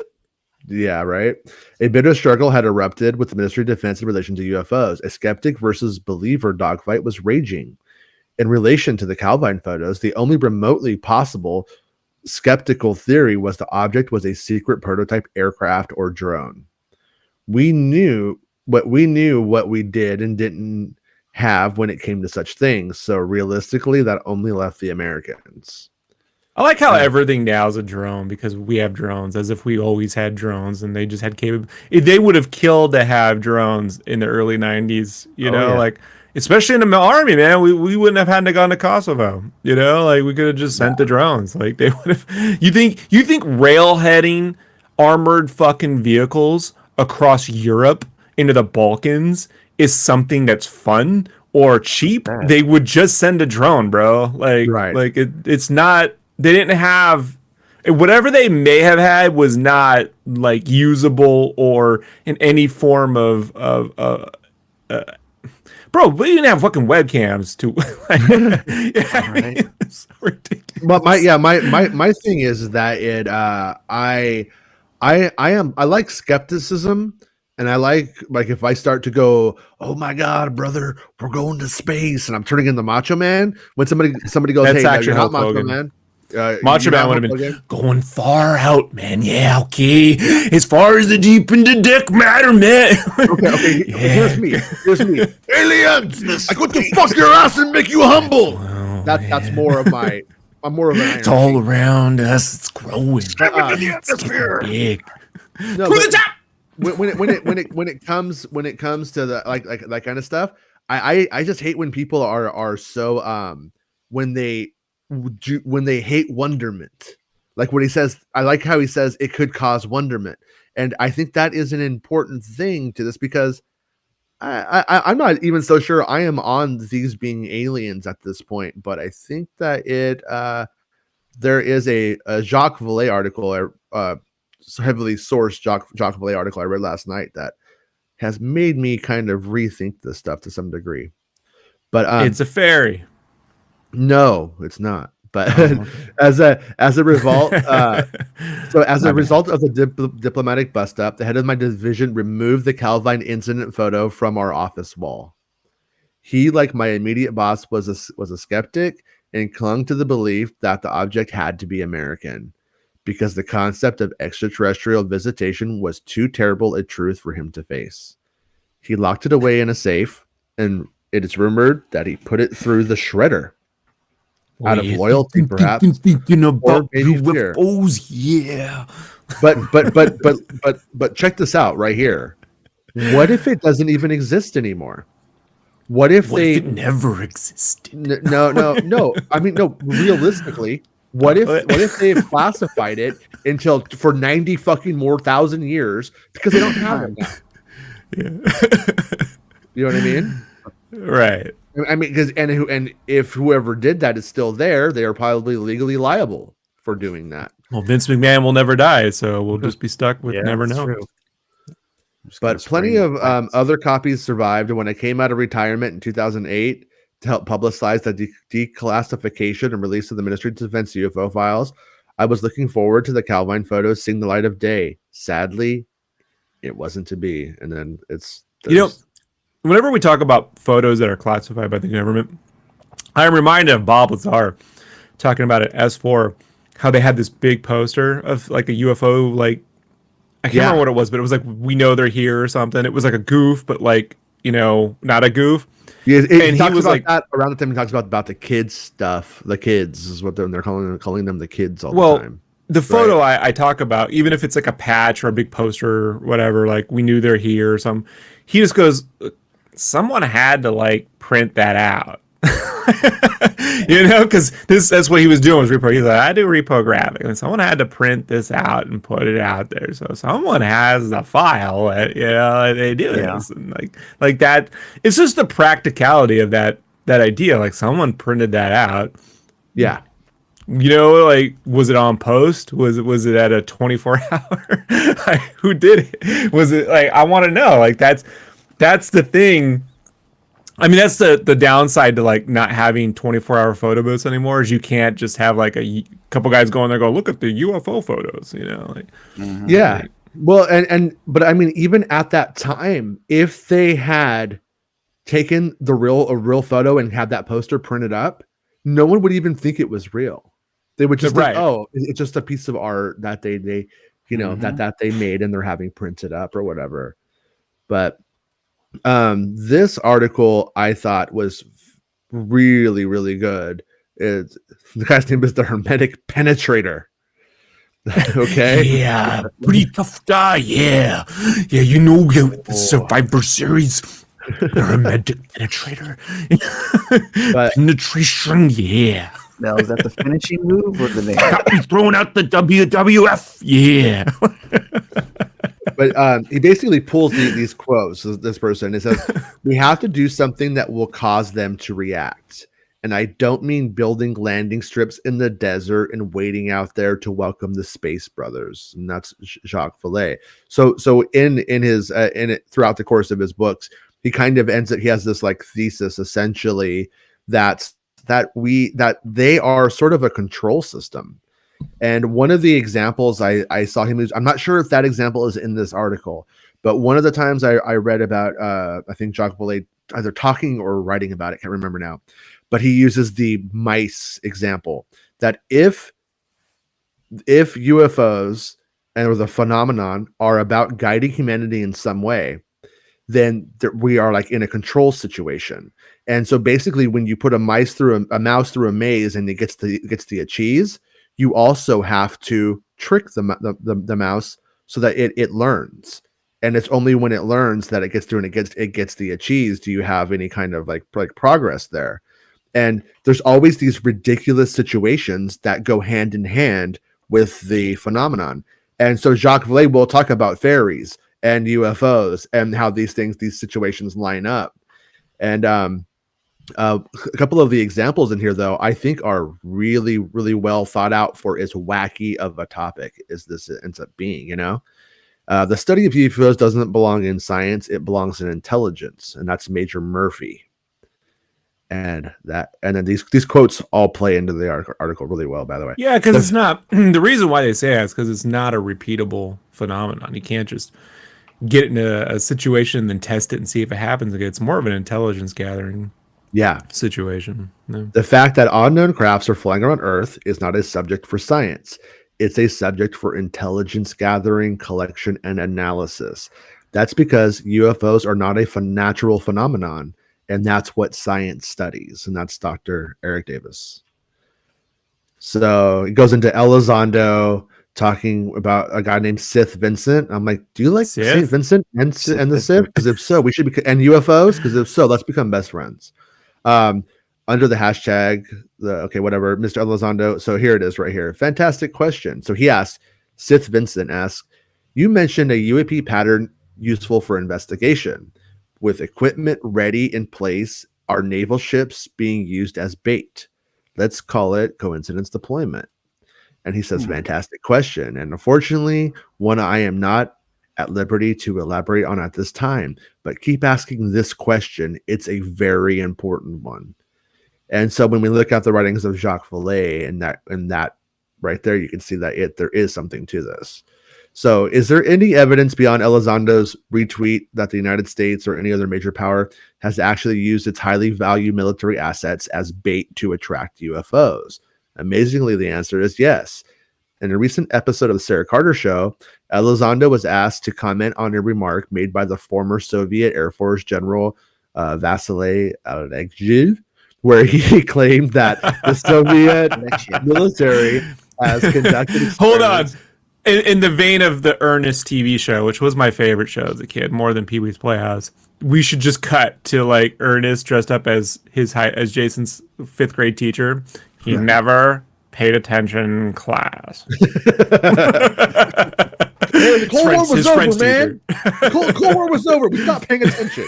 Yeah, right. A bitter struggle had erupted with the Ministry of Defense in relation to UFOs. A skeptic versus believer dogfight was raging. In relation to the Calvine photos, the only remotely possible skeptical theory was the object was a secret prototype aircraft or drone. We knew what we did and didn't have when it came to such things. So realistically, that only left the Americans. I like how everything now is a drone because we have drones, as if we always had drones and they just had they would have killed to have drones in the early 90s, like especially in the army, man. We wouldn't have had to go to Kosovo, like we could have just sent the drones. Like they would have. You think railheading armored fucking vehicles across Europe into the Balkans is something that's fun or cheap? They would just send a drone, bro. Like it's not. They didn't have whatever they may have had was not like usable or in any form of bro, we didn't have fucking webcams to right. It's so ridiculous. But my thing is that it I like skepticism. And I like if I start to go, oh my God, brother, we're going to space, and I'm turning into Macho Man. When somebody goes, that's hey, actually you're not Macho Hogan. Man. Macho Man would have been going far out, man. Yeah, okay. As far as the deep into dick matter, man. Okay. Yeah. Here's me. Aliens! I got to fuck your ass and make you humble. Oh, that's more of my. I'm more of an. It's all around us. It's growing. Step into the atmosphere. Big. No, to the top. When it comes to the like that kind of stuff, I just hate when people are so when they hate wonderment. Like when he says, I like how he says it could cause wonderment, and I think that is an important thing to this because I'm not even so sure I am on these being aliens at this point, but I think that there is a Jacques Vallée article heavily sourced Jacques Vallée article I read last night that has made me kind of rethink this stuff to some degree. But it's a fairy. No, it's not. But as a result, as a result of the diplomatic bust up, the head of my division removed the Calvine incident photo from our office wall. He, like my immediate boss, was a skeptic and clung to the belief that the object had to be American, because the concept of extraterrestrial visitation was too terrible a truth for him to face. He locked it away in a safe, and it is rumored that he put it through the shredder. Out of loyalty, perhaps, thinking about or maybe fear. UFOs, yeah. But check this out right here. What if it doesn't even exist anymore? What if it never existed? No. I mean, no. Realistically, what if they've classified it until for 90 fucking more thousand years because they don't have it now? Yeah. You know what I mean? Right. I mean, because and if whoever did that is still there, they are probably legally liable for doing that. Well, Vince McMahon will never die, so we'll just be stuck with never know. True. But plenty of other copies survived. And when I came out of retirement in 2008 to help publicize the declassification and release of the Ministry of Defense UFO files, I was looking forward to the Calvine photos seeing the light of day. Sadly, it wasn't to be. And then whenever we talk about photos that are classified by the government, I'm reminded of Bob Lazar talking about it S4, how they had this big poster of like a UFO, like I can't remember what it was, but it was like, we know they're here or something. It was like a goof, but like, not a goof. Yeah, and he was like that around the time he talks about the kids stuff. The kids is what they're calling them the kids all the time. The photo I talk about, even if it's like a patch or a big poster or whatever, like we knew they're here or something, he just goes, someone had to like print that out. Because that's what he was doing, was repo. He's like, I do reprograming, and someone had to print this out and put it out there. So someone has the file, they do this, and like that. It's just the practicality of that idea. Like someone printed that out. Yeah. Like, was it on post? Was it at a 24-hour? Like, who did it? Was it like, I want to know. Like that's the thing. I mean, that's the downside to like not having 24-hour photo booths anymore, is you can't just have like a couple guys going there go, look at the UFO photos, like. Yeah. Like, well, but I mean, even at that time, if they had taken a real photo and had that poster printed up, no one would even think it was real. They would just think, oh, it's just a piece of art that they that they made and they're having printed up or whatever. But this article I thought was really, really good. The guy's name is the Hermetic Penetrator. Okay. Yeah, pretty tough guy. Yeah. The Survivor Series. The Hermetic Penetrator. Penetration. Yeah. Now, is that the finishing move or the name? Got me throwing out the WWF. Yeah. But he basically pulls these quotes, this person. It says, we have to do something that will cause them to react. And I don't mean building landing strips in the desert and waiting out there to welcome the Space Brothers. And that's Jacques Vallée. So in it throughout the course of his books, he kind of ends it. He has this like thesis essentially that they are sort of a control system. And one of the examples I saw him use, I'm not sure if that example is in this article, but one of the times I read about, I think Jacques Vallée either talking or writing about it, can't remember now, but he uses the mice example that if UFOs and the phenomenon are about guiding humanity in some way, then we are like in a control situation. And so basically when you put a mouse through a maze and it gets the cheese, you also have to trick the mouse so that it learns. And it's only when it learns that it gets through and it gets the cheese do you have any kind of like progress there. And there's always these ridiculous situations that go hand in hand with the phenomenon. And so Jacques Vallée will talk about fairies and UFOs and how these situations line up. And a couple of the examples in here, though, I think are really, really well thought out for as wacky of a topic as this ends up being, The study of UFOs doesn't belong in science. It belongs in intelligence. And that's Major Murphy. And then these quotes all play into the article really well, by the way. Yeah, because it's not the reason why they say that is because it's not a repeatable phenomenon. You can't just get in a situation and then test it and see if it happens again. It's more of an intelligence gathering situation. No. The fact that unknown crafts are flying around Earth is not a subject for science. It's a subject for intelligence gathering, collection, and analysis. That's because UFOs are not a natural phenomenon, and that's what science studies, and that's Dr. Eric Davis. So it goes into Elizondo talking about a guy named Sith Vincent. I'm like, do you like St. Vincent and the Sith? Because if so, we should be, and UFOs, because if so, let's become best friends. Under the hashtag, whatever, Mr. Elizondo. So here it is right here. Fantastic question. So he asked, Sith Vincent asked, you mentioned a UAP pattern useful for investigation. With equipment ready in place, are naval ships being used as bait? Let's call it coincidence deployment. And he says, fantastic question. And unfortunately, one I am not at liberty to elaborate on at this time, but keep asking this question. It's a very important one. And so when we look at the writings of Jacques Vallée and that right there, you can see that there is something to this. So is there any evidence beyond Elizondo's retweet that the United States or any other major power has actually used its highly valued military assets as bait to attract UFOs? Amazingly, the answer is yes. In a recent episode of the Sarah Carter Show, Elizondo was asked to comment on a remark made by the former Soviet Air Force General Vasily Alexeyev, where he claimed that the Soviet military has conducted experiments. Hold on. In the vein of the Ernest TV show, which was my favorite show as a kid, more than Pee-wee's Playhouse, we should just cut to like Ernest dressed up as as Jason's 5th grade teacher. He never paid attention in class. Hey, the Cold War was over, man. The Cold War was over. We stopped paying attention.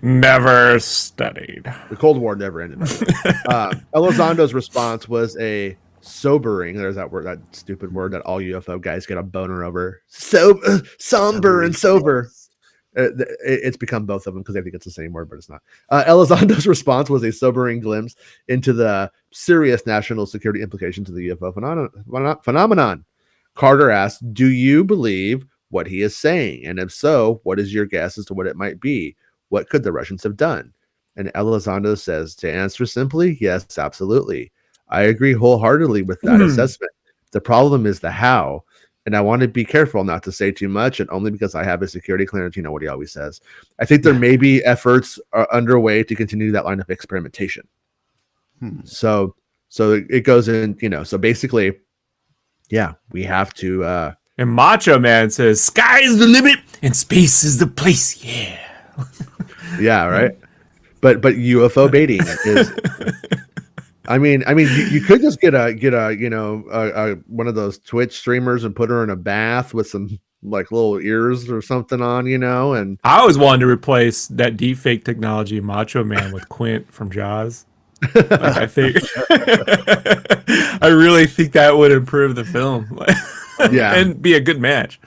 Never studied. The Cold War never ended. Elizondo's response was a sobering. There's that word, that stupid word that all UFO guys get a boner over. Somber and sober. It's become both of them because they think it's the same word, but it's not. Elizondo's response was a sobering glimpse into the serious national security implications of the UFO phenomenon. Carter asked, do you believe what he is saying? And if so, what is your guess as to what it might be? What could the Russians have done? And Elizondo says, to answer simply, yes, absolutely. I agree wholeheartedly with that assessment. The problem is the how. And I want to be careful not to say too much, and only because I have a security clearance, you know what he always says. I think there may be efforts underway to continue that line of experimentation. So it goes in, so basically, yeah, we have to. And Macho Man says, sky is the limit and space is the place. Yeah. Yeah, right. But UFO baiting is. I mean, you could just get a one of those Twitch streamers and put her in a bath with some like little ears or something on, and I always wanted to replace that deepfake technology Macho Man with Quint from Jaws. I think I really think that would improve the film. Yeah. And be a good match.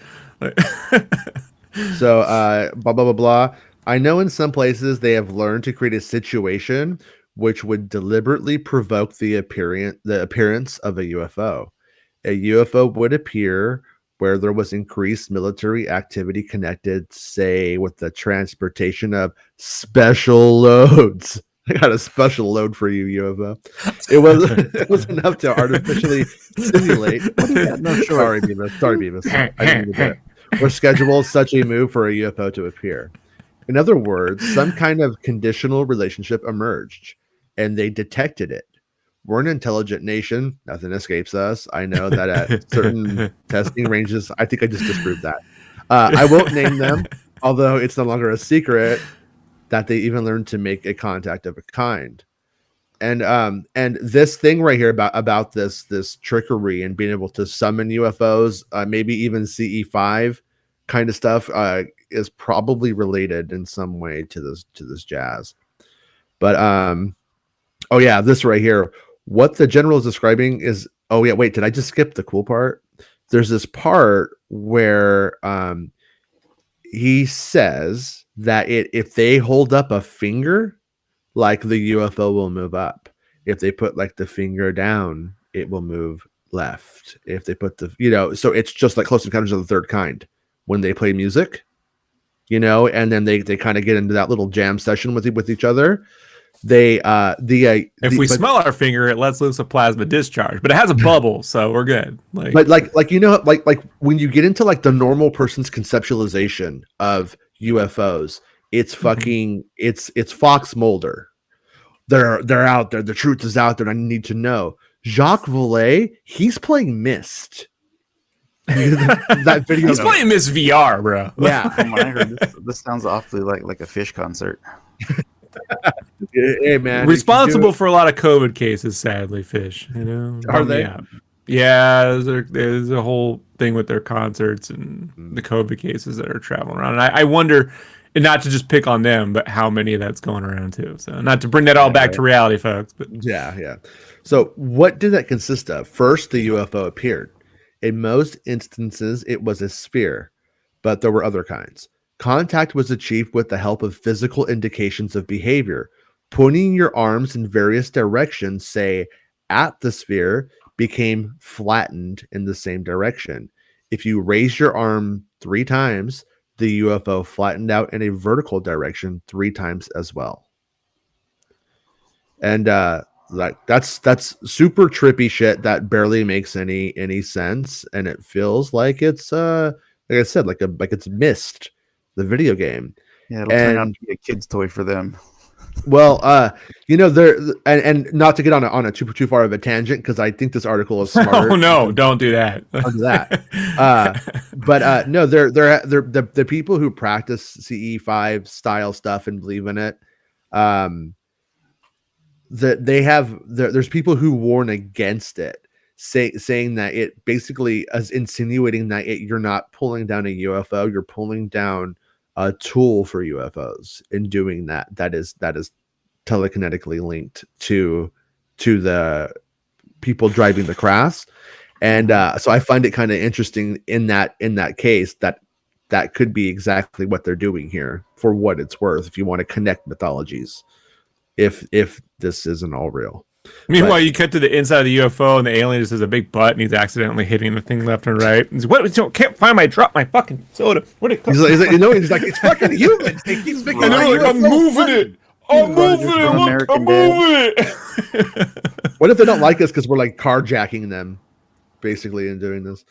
So blah blah blah blah. I know in some places they have learned to create a situation which would deliberately provoke the appearance of a UFO. A UFO would appear where there was increased military activity connected, say, with the transportation of special loads. I got a special load for you, UFO. It was enough to artificially simulate. Sorry, Beavis. I didn't do that. Or schedule such a move for a UFO to appear. In other words, some kind of conditional relationship emerged, and they detected it. We're an intelligent nation. Nothing escapes us. I know that at certain testing ranges, I think I just disproved that. I won't name them, although it's no longer a secret that they even learned to make a contact of a kind. And this thing right here about this trickery and being able to summon UFOs, maybe even CE5 kind of stuff, is probably related in some way to this jazz. But oh yeah, this right here. What the general is describing is, oh yeah, wait, did I just skip the cool part? There's this part where he says that if they hold up a finger, like the UFO will move up. If they put like the finger down, it will move left. If they put so it's just like Close Encounters of the Third Kind when they play music, and then they kind of get into that little jam session with each other. If we smell our finger, it lets loose a plasma discharge, but it has a bubble, so we're good. Like when you get into like the normal person's conceptualization of UFOs, it's fucking it's Fox Mulder. They're out there. The truth is out there. And I need to know. Jacques Vallée, he's playing Myst. That video. He's playing Myst VR, bro. Yeah. From what I heard, this sounds awfully like a Fish concert. Hey man, responsible for a lot of COVID cases, sadly. Fish, are they? Yeah, there's a whole thing with their concerts and the COVID cases that are traveling around. And I wonder, and not to just pick on them, but how many of that's going around too. So not to bring that all back to reality, folks. But yeah. So what did that consist of? First, the UFO appeared. In most instances, it was a sphere, but there were other kinds. Contact was achieved with the help of physical indications of behavior. Pointing your arms in various directions, say at the sphere, became flattened in the same direction. If you raise your arm 3 times, the UFO flattened out in a vertical direction 3 times as well. And that's super trippy shit that barely makes any sense, and it feels like it's like I said, like it's Myst, the video game. Yeah, it'll turn out to be a kid's toy for them. Well, there and not to get on a too far of a tangent, because I think this article is smarter. Oh no, don't do that. Don't do that. But no, they're the people who practice CE5 style stuff and believe in it. That there's people who warn against it, saying that it basically is insinuating that you're not pulling down a UFO, you're pulling down a tool for UFOs. In doing that is telekinetically linked to the people driving the craft. And so I find it kind of interesting in that case that could be exactly what they're doing here, for what it's worth, if you want to connect mythologies, if this isn't all real. Meanwhile, you cut to the inside of the UFO, and the alien just has a big butt, and he's accidentally hitting the thing left and right. He's like, what? Can't find drop my fucking soda. Where'd it go? He's like, it's fucking humans. They keep making I'm moving it. I'm moving it. Look, I'm moving it. What if they don't like us because we're like carjacking them, basically, in doing this?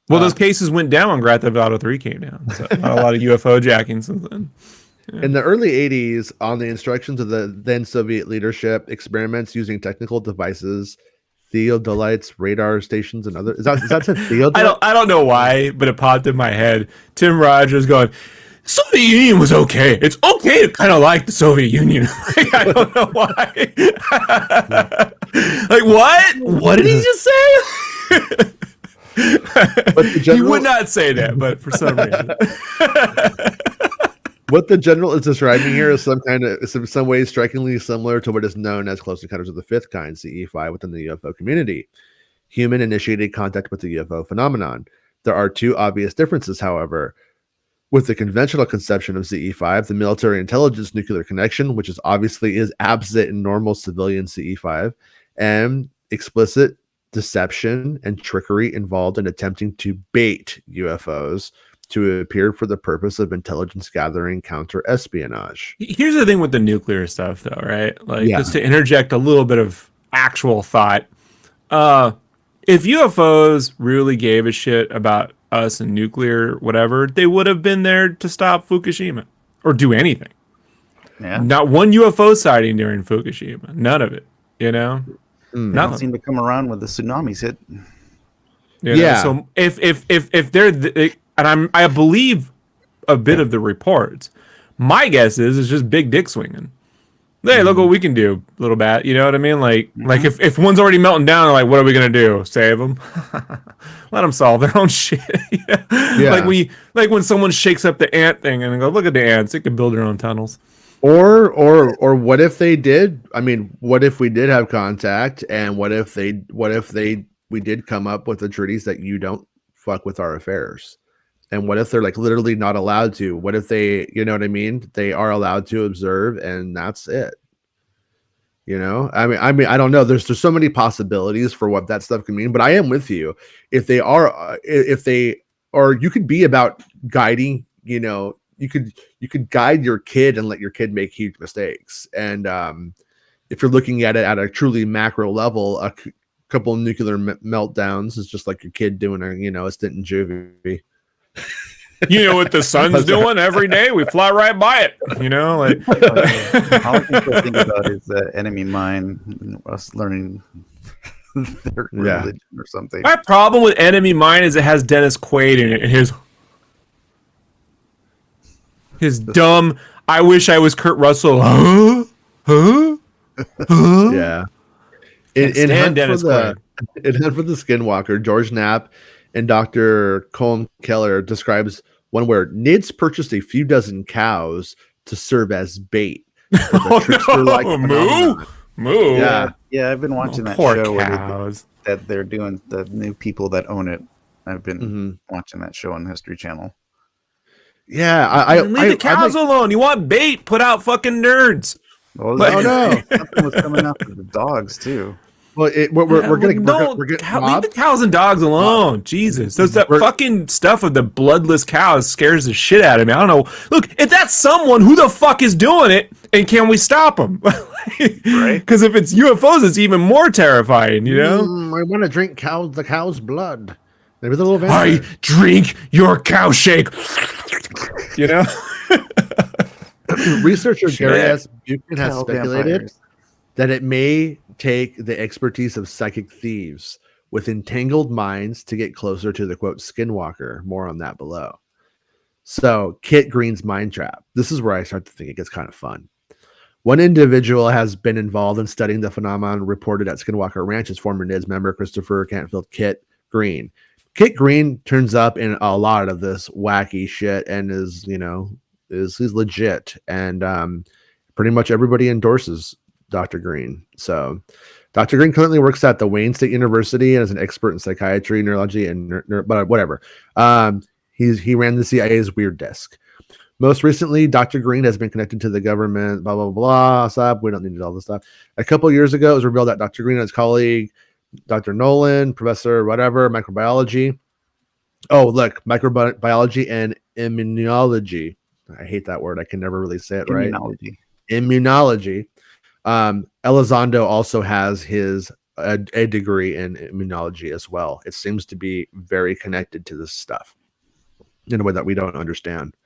Well, those cases went down when Grand Theft Auto 3 came down. So not a lot of UFO jacking since then. Yeah. In the early 80s, on the instructions of the then Soviet leadership, experiments using technical devices, theodolites, radar stations, and other. Is that theodolite? I don't know why, but it popped in my head. Tim Rogers going, Soviet Union was okay. It's okay to kind of like the Soviet Union. I don't know why. Like, what? What did he just say? He would not say that, but for some reason. What the general is describing here is some ways strikingly similar to what is known as Close Encounters of the Fifth Kind, CE5, within the UFO community. Human-initiated contact with the UFO phenomenon. There are 2 obvious differences, however. With the conventional conception of CE5, the military intelligence nuclear connection, which obviously is absent in normal civilian CE5, and explicit deception and trickery involved in attempting to bait UFOs to appear for the purpose of intelligence gathering, counter-espionage. Here's the thing with the nuclear stuff, though, right? Like, just to interject a little bit of actual thought. If UFOs really gave a shit about us and nuclear, whatever, they would have been there to stop Fukushima or do anything. Yeah. Not one UFO sighting during Fukushima. None of it, They don't seem to come around when the tsunamis hit. So if they're and I believe a bit of the reports. My guess is it's just big dick swinging. Hey, look what we can do, little bat. You know what I mean? Like if one's already melting down, like, what are we gonna do? Save them? Let them solve their own shit. Yeah. Like when someone shakes up the ant thing and go, look at the ants. They can build their own tunnels. Or what if they did? I mean, what if we did have contact, and what if we did come up with the treaties that you don't fuck with our affairs? And what if they're like literally not allowed to? What if they, you know what I mean? They are allowed to observe, and that's it. I mean, I don't know. There's so many possibilities for what that stuff can mean, but I am with you. If they are, you could be about guiding. You could guide your kid and let your kid make huge mistakes. And if you're looking at it at a truly macro level, a couple of nuclear meltdowns is just like your kid doing a stint in juvie. You know what the sun's doing every day? We fly right by it. All I can think about is the enemy mine, us learning their religion or something. My problem with Enemy Mine is it has Dennis Quaid in it, and his dumb. I wish I was Kurt Russell. Yeah. In Hunt for the Skinwalker, George Knapp and Dr. Colm Keller describes one where Nids purchased a few dozen cows to serve as bait. Moo. Yeah. I've been watching that show cows. That they're doing the new people that own it. I've been watching that show on the History Channel. Yeah, leave the cows alone. You want bait? Put out fucking nerds. Well, no, something was coming out for the dogs too. Well, we're getting leave the cows and dogs alone. Jesus, that fucking stuff of the bloodless cows scares the shit out of me. I don't know. Look, if that's someone, who the fuck is doing it, and can we stop them? Right? Because if it's UFOs, it's even more terrifying. I want to drink the cow's blood. Maybe the little vampire. I drink your cow shake. Researcher Gary S. Buchanan has speculated that it may take the expertise of psychic thieves with entangled minds to get closer to the quote skinwalker. More on that below. So Kit Green's mind trap. This is where I start to think it gets kind of fun. One individual has been involved in studying the phenomenon reported at Skinwalker Ranch as former NIDS member Christopher Cantfield Kit Green. Kit Green turns up in a lot of this wacky shit and is legit. And pretty much everybody endorses Dr. Green. So Dr. Green currently works at the Wayne State University and is an expert in psychiatry, neurology, and but whatever. He ran the CIA's Weird Desk. Most recently, Dr. Green has been connected to the government, blah, blah, blah, stuff. We don't need all this stuff. A couple years ago, it was revealed that Dr. Green and his colleague, Dr. Nolan, professor, whatever, microbiology. Oh, look, microbiology and immunology. I hate that word. I can never really say it right. Immunology. Elizondo also has a degree in immunology as well. It seems to be very connected to this stuff in a way that we don't understand.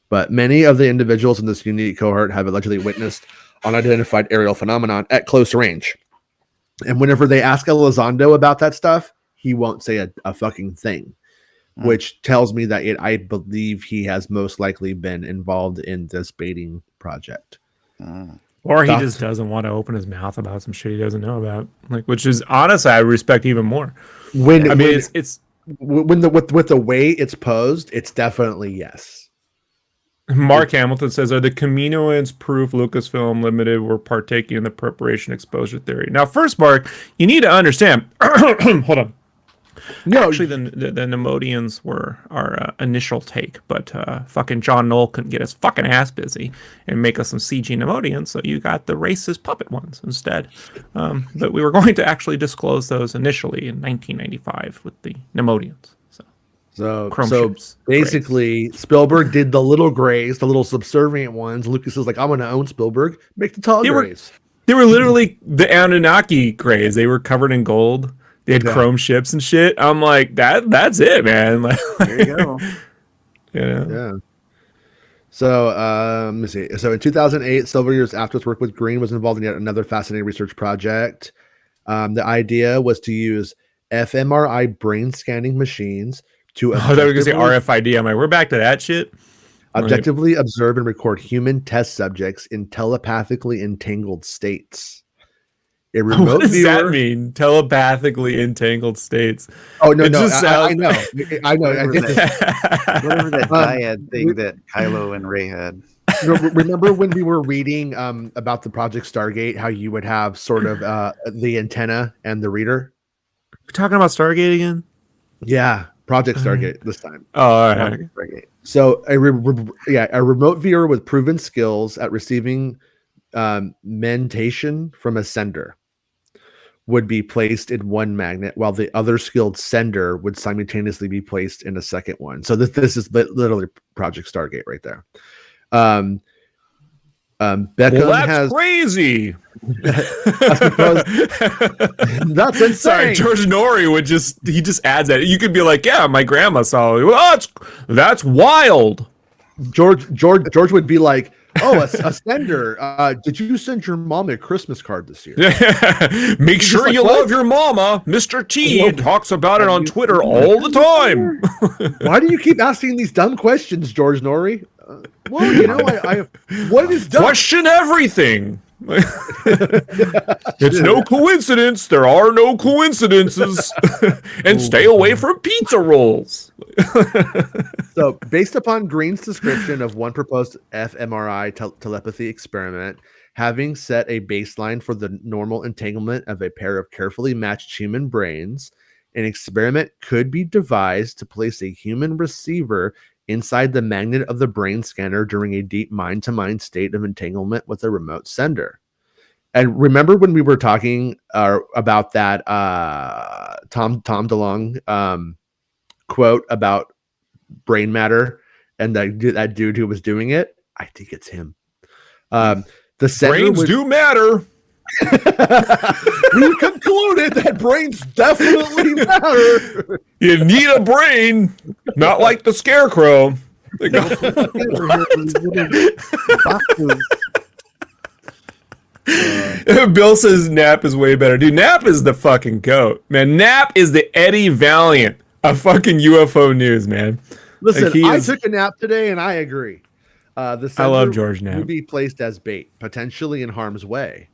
But many of the individuals in this unique cohort have allegedly witnessed unidentified aerial phenomenon at close range. And whenever they ask Elizondo about that stuff, he won't say a fucking thing, which tells me that I believe he has most likely been involved in this baiting project. Or he just doesn't want to open his mouth about some shit he doesn't know about, which is honestly I respect even more. With the way it's posed, it's definitely yes. Mark Hamilton says, are the Caminoans proof Lucasfilm Limited were partaking in the preparation exposure theory? Now, first, Mark, you need to understand. Hold on. No, actually, the Nemodians were our initial take, but fucking John Knoll couldn't get his fucking ass busy and make us some CG Nemodians, so you got the racist puppet ones instead. But we were going to actually disclose those initially in 1995 with the Nemodians. So basically, Grays. Spielberg did the little grays, the little subservient ones. Lucas is like, I'm going to own Spielberg. Make the tall grays. They were literally the Anunnaki grays. They were covered in gold. They had chrome ships and shit. I'm like, that's it, man. There you go. Yeah. So let me see. So in 2008, several years after his work with Green was involved in yet another fascinating research project. The idea was to use fMRI brain scanning machines to I thought we were going to say RFID. I'm like, we're back to that shit. Objectively observe and record human test subjects in telepathically entangled states. A remote what does viewer, that mean? Telepathically entangled states. Oh no, I know. Whatever that dyad thing that Kylo and Rey had. Remember when we were reading about the Project Stargate, how you would have sort of the antenna and the reader? We're talking about Stargate again? Yeah. Project Stargate this time. Oh, all right. So a remote viewer with proven skills at receiving mentation from a sender would be placed in one magnet, while the other skilled sender would simultaneously be placed in a second one. So this is literally Project Stargate right there. Beckham that's crazy. That's insane. Sorry, George Norrie would just adds that. You could be like, yeah, my grandma saw it. Well, that's wild. George would be like, oh, a sender. Did you send your mom a Christmas card this year? Make sure you love your mama. Mr. T talks about it on Twitter all the time. Why do you keep asking these dumb questions, George Norrie? Well, you know, what is dumb? Question everything. It's no coincidence. There are no coincidences. And stay away from pizza rolls. So, based upon Green's description of one proposed fMRI telepathy experiment, having set a baseline for the normal entanglement of a pair of carefully matched human brains, an experiment could be devised to place a human receiver inside the magnet of the brain scanner during a deep mind-to-mind state of entanglement with a remote sender. And remember when we were talking about that Tom DeLonge quote about brain matter and that dude who was doing it? I think it's him. The brains do matter. We concluded that brains definitely matter. You need a brain, not like the scarecrow. Bill says Knapp is way better. Dude, Knapp is the fucking goat. Man, Knapp is the Eddie Valiant of fucking UFO news, man. Listen, I took a nap today and I agree. I love George Knapp. Would be placed as bait, potentially in harm's way,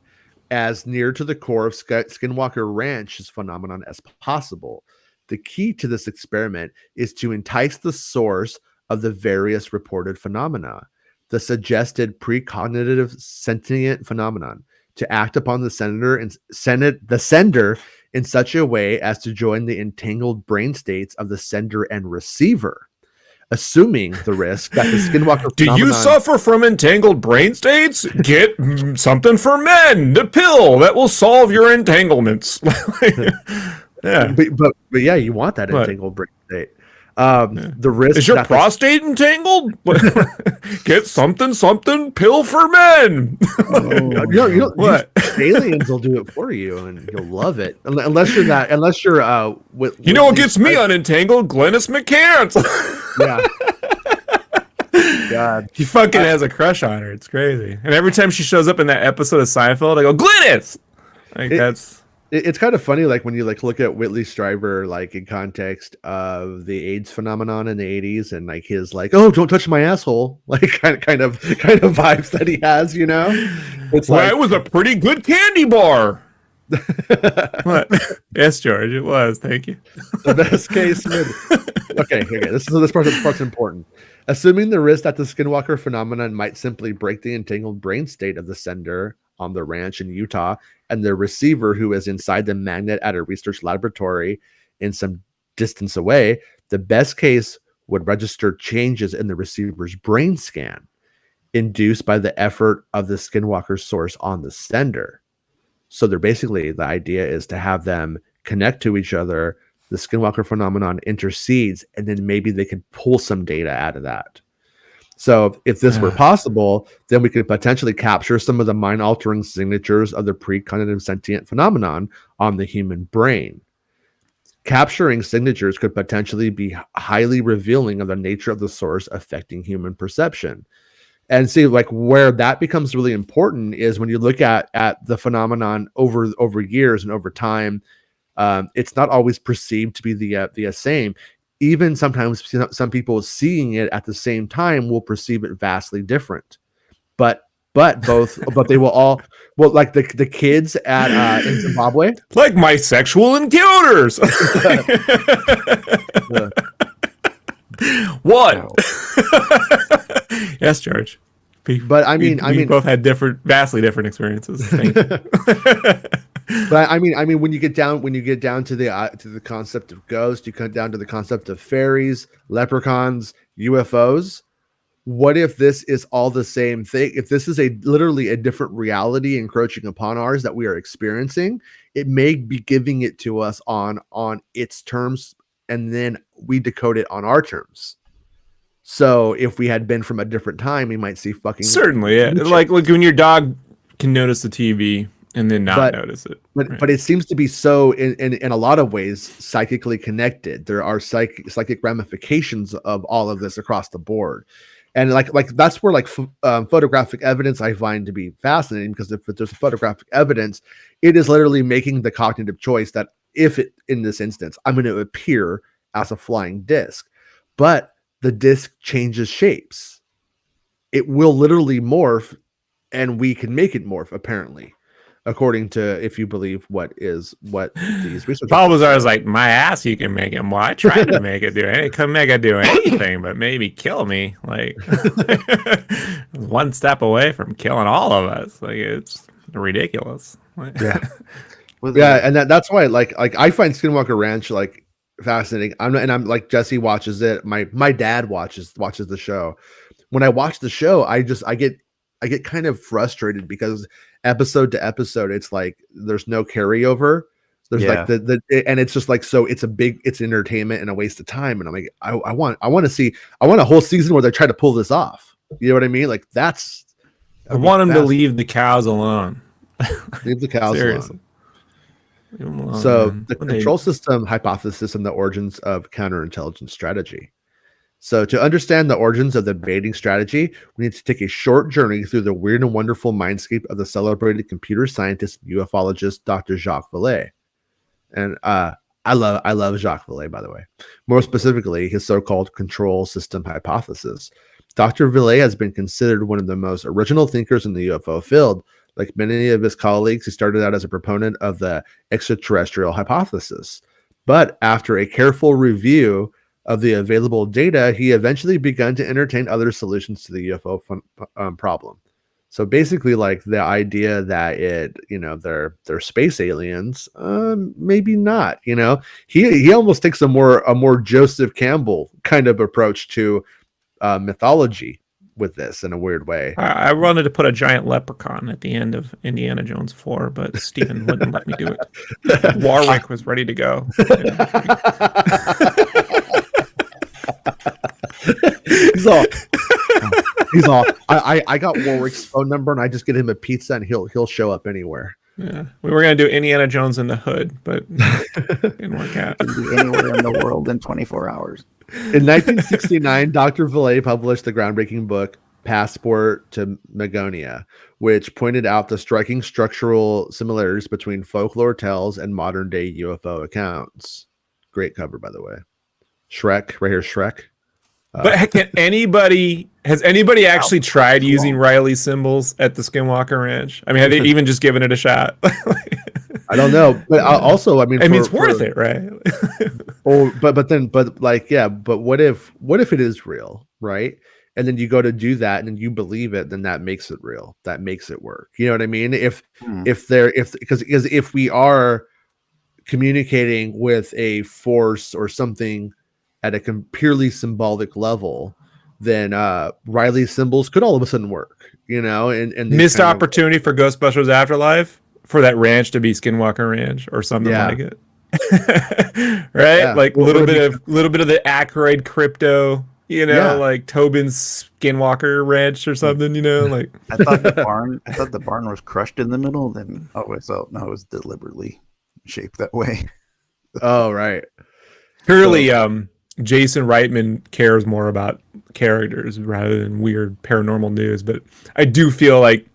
as near to the core of Skinwalker Ranch's phenomenon as possible. The key to this experiment is to entice the source of the various reported phenomena, the suggested precognitive sentient phenomenon, to act upon the sender in such a way as to join the entangled brain states of the sender and receiver, assuming the risk that the Skinwalker phenomenon... Do you suffer from entangled brain states? Get something for men, the pill that will solve your entanglements. Yeah, but yeah, you want that entangled brain state. The risk is your prostate entangled? Get something pill for men. What? Aliens will do it for you, and you'll love it. Unless you're what gets me unentangled? Glennis McCants. Yeah. God, he fucking has a crush on her. It's crazy. And every time she shows up in that episode of Seinfeld, I go, Glennis. It's kind of funny, like when you look at Whitley Strieber, like in context of the AIDS phenomenon in the 80s, and like his oh, don't touch my asshole, like kind of vibes that he has, you know. It's it was a pretty good candy bar. What? Yes, George, it was. Thank you. The best case. Okay. This part's important. Assuming the risk that the Skinwalker phenomenon might simply break the entangled brain state of the sender on the ranch in Utah and the receiver who is inside the magnet at a research laboratory in some distance away, the best case would register changes in the receiver's brain scan induced by the effort of the Skinwalker source on the sender. So the idea is to have them connect to each other. The Skinwalker phenomenon intercedes, and then maybe they can pull some data out of that. So if this were possible, then we could potentially capture some of the mind-altering signatures of the precognitive sentient phenomenon on the human brain. Capturing signatures could potentially be highly revealing of the nature of the source affecting human perception. And see, where that becomes really important is when you look at the phenomenon over years and over time. It's not always perceived to be the same. Even sometimes some people seeing it at the same time will perceive it vastly different. But they will all, like the kids at in Zimbabwe, like my sexual encounters. What? Yes, George. But I mean, we both had vastly different experiences. Thank you. But I mean, when you get down to the concept of ghosts, you come down to the concept of fairies, leprechauns, UFOs. what if this is all the same thing? If this is literally a different reality encroaching upon ours that we are experiencing, it may be giving it to us on its terms, and then we decode it on our terms. So if we had been from a different time, we might see fucking certainly, yeah. Like when your dog can notice the TV and then not notice it. But it seems to be so in a lot of ways psychically connected. There are psychic ramifications of all of this across the board. And like that's where photographic evidence I find to be fascinating, because if there's photographic evidence, it is literally making the cognitive choice that in this instance, I'm going to appear as a flying disc, but the disc changes shapes. It will literally morph, and we can make it morph, apparently, according to, if you believe what these researchers. Paul was always like, my ass, you can make it more. I tried to make it do it. It couldn't make it do anything but maybe kill me. Like, one step away from killing all of us. Like, it's ridiculous. Yeah. Yeah, and that's why like I find Skinwalker Ranch like fascinating. I'm like, Jesse watches it. My dad watches the show. When I watch the show, I get kind of frustrated because episode to episode, it's like there's no carryover. There's like and it's just like, so it's entertainment and a waste of time. And I'm like, I want a whole season where they try to pull this off. You know what I mean? Like I want them to leave the cows alone. Leave the cows alone. So the control system hypothesis and the origins of counterintelligence strategy. So to understand the origins of the baiting strategy, we need to take a short journey through the weird and wonderful mindscape of the celebrated computer scientist and ufologist Dr. Jacques Vallée. And I love Jacques Vallée, by the way. More specifically, his so-called control system hypothesis. Dr. Vallée has been considered one of the most original thinkers in the UFO field. Like many of his colleagues, he started out as a proponent of the extraterrestrial hypothesis. But after a careful review of the available data, he eventually began to entertain other solutions to the UFO problem. So basically, like the idea that they're space aliens, maybe not. He almost takes a more Joseph Campbell kind of approach to mythology with this in a weird way. I wanted to put a giant leprechaun at the end of Indiana Jones 4, but Stephen wouldn't let me do it. Warwick was ready to go. He's all I got Warwick's phone number, and I just get him a pizza and he'll show up anywhere. Yeah, we were gonna do Indiana Jones in the Hood, but it didn't work out. Anywhere in the world in 24 hours. In 1969, Dr. Vallée published the groundbreaking book Passport to Magonia, which pointed out the striking structural similarities between folklore tales and modern day UFO accounts. Great cover, by the way. Shrek, right here, Shrek. But has anybody actually tried using Riley symbols at the Skinwalker Ranch? I mean, have they even just given it a shot? I don't know, but also, it's worth it, right? But what if it is real, right? And then you go to do that, and then you believe it, then that makes it real. That makes it work. You know what I mean? Because if we are communicating with a force or something at a purely symbolic level, then Riley's symbols could all of a sudden work, and missed opportunity for Ghostbusters Afterlife for that ranch to be Skinwalker Ranch or something like it. Right? Yeah. Like a little bit of the Aykroyd crypto, like Tobin's Skinwalker Ranch or something, like I thought the barn was crushed in the middle, then it was deliberately shaped that way. Oh, right. Clearly, Jason Reitman cares more about characters rather than weird paranormal news. But I do feel like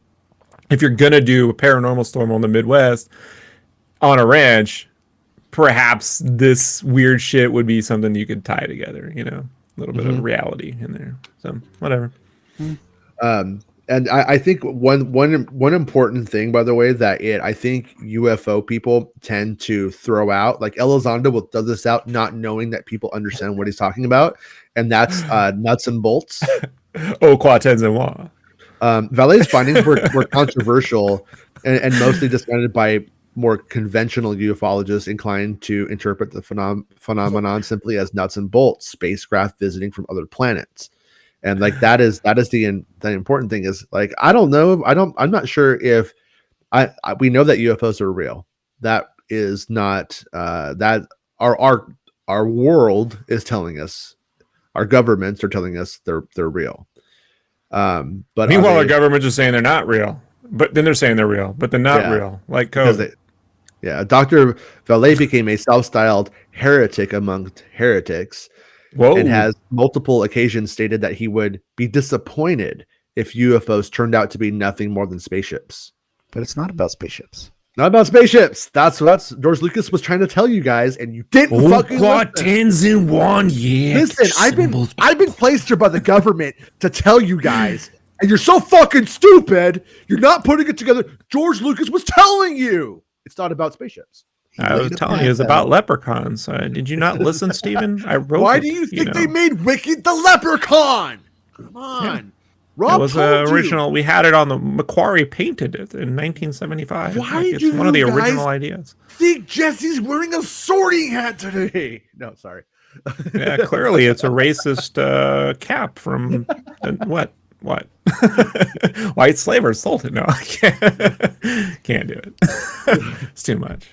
if you're going to do a paranormal storm on the Midwest on a ranch, perhaps this weird shit would be something you could tie together, a little bit of reality in there. So whatever. And I think one important thing, by the way, that I think UFO people tend to throw out, like Elizondo will throw this out not knowing that people understand what he's talking about, and that's nuts and bolts. Quoi Tenzin. Vallée's findings were controversial and mostly discounted by more conventional ufologists inclined to interpret the phenomenon simply as nuts and bolts, spacecraft visiting from other planets. And like that is the important thing is like I'm not sure if we know that UFOs are real. That is not that our world is telling us, our governments are telling us they're real. But meanwhile, our government's just saying they're not real, but then they're saying they're real, but they're not real, like COVID. Dr. Valet became a self-styled heretic amongst heretics. Whoa. And has multiple occasions stated that he would be disappointed if UFOs turned out to be nothing more than spaceships. But it's not about spaceships. Not about spaceships. That's what George Lucas was trying to tell you guys, and you didn't fucking listen. Listen, I've been placed here by the government to tell you guys, and you're so fucking stupid. You're not putting it together. George Lucas was telling you it's not about spaceships. I was telling you it's about leprechauns. Did you not listen, Steven? I wrote. Why do you think they made Wicked the Leprechaun? Come on. Yeah. Rob, it was original. We had it on the Macquarie painted it in 1975. Why it's one of the original ideas. Think Jesse's wearing a sorting hat today? No, sorry. Yeah, clearly it's a racist cap from what? White slavers sold it. No, I can't do it. It's too much.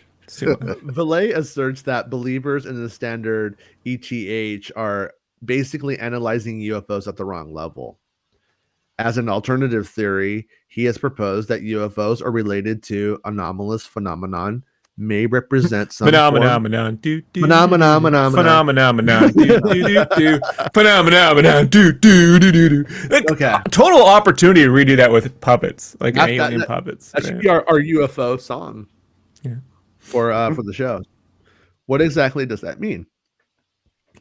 Valet asserts that believers in the standard ETH are basically analyzing UFOs at the wrong level. As an alternative theory, he has proposed that UFOs are related to anomalous phenomenon, may represent some phenomenon. Okay. Total opportunity to redo that with puppets, like alien puppets. That should be our UFO song. Yeah. For the show. What exactly does that mean?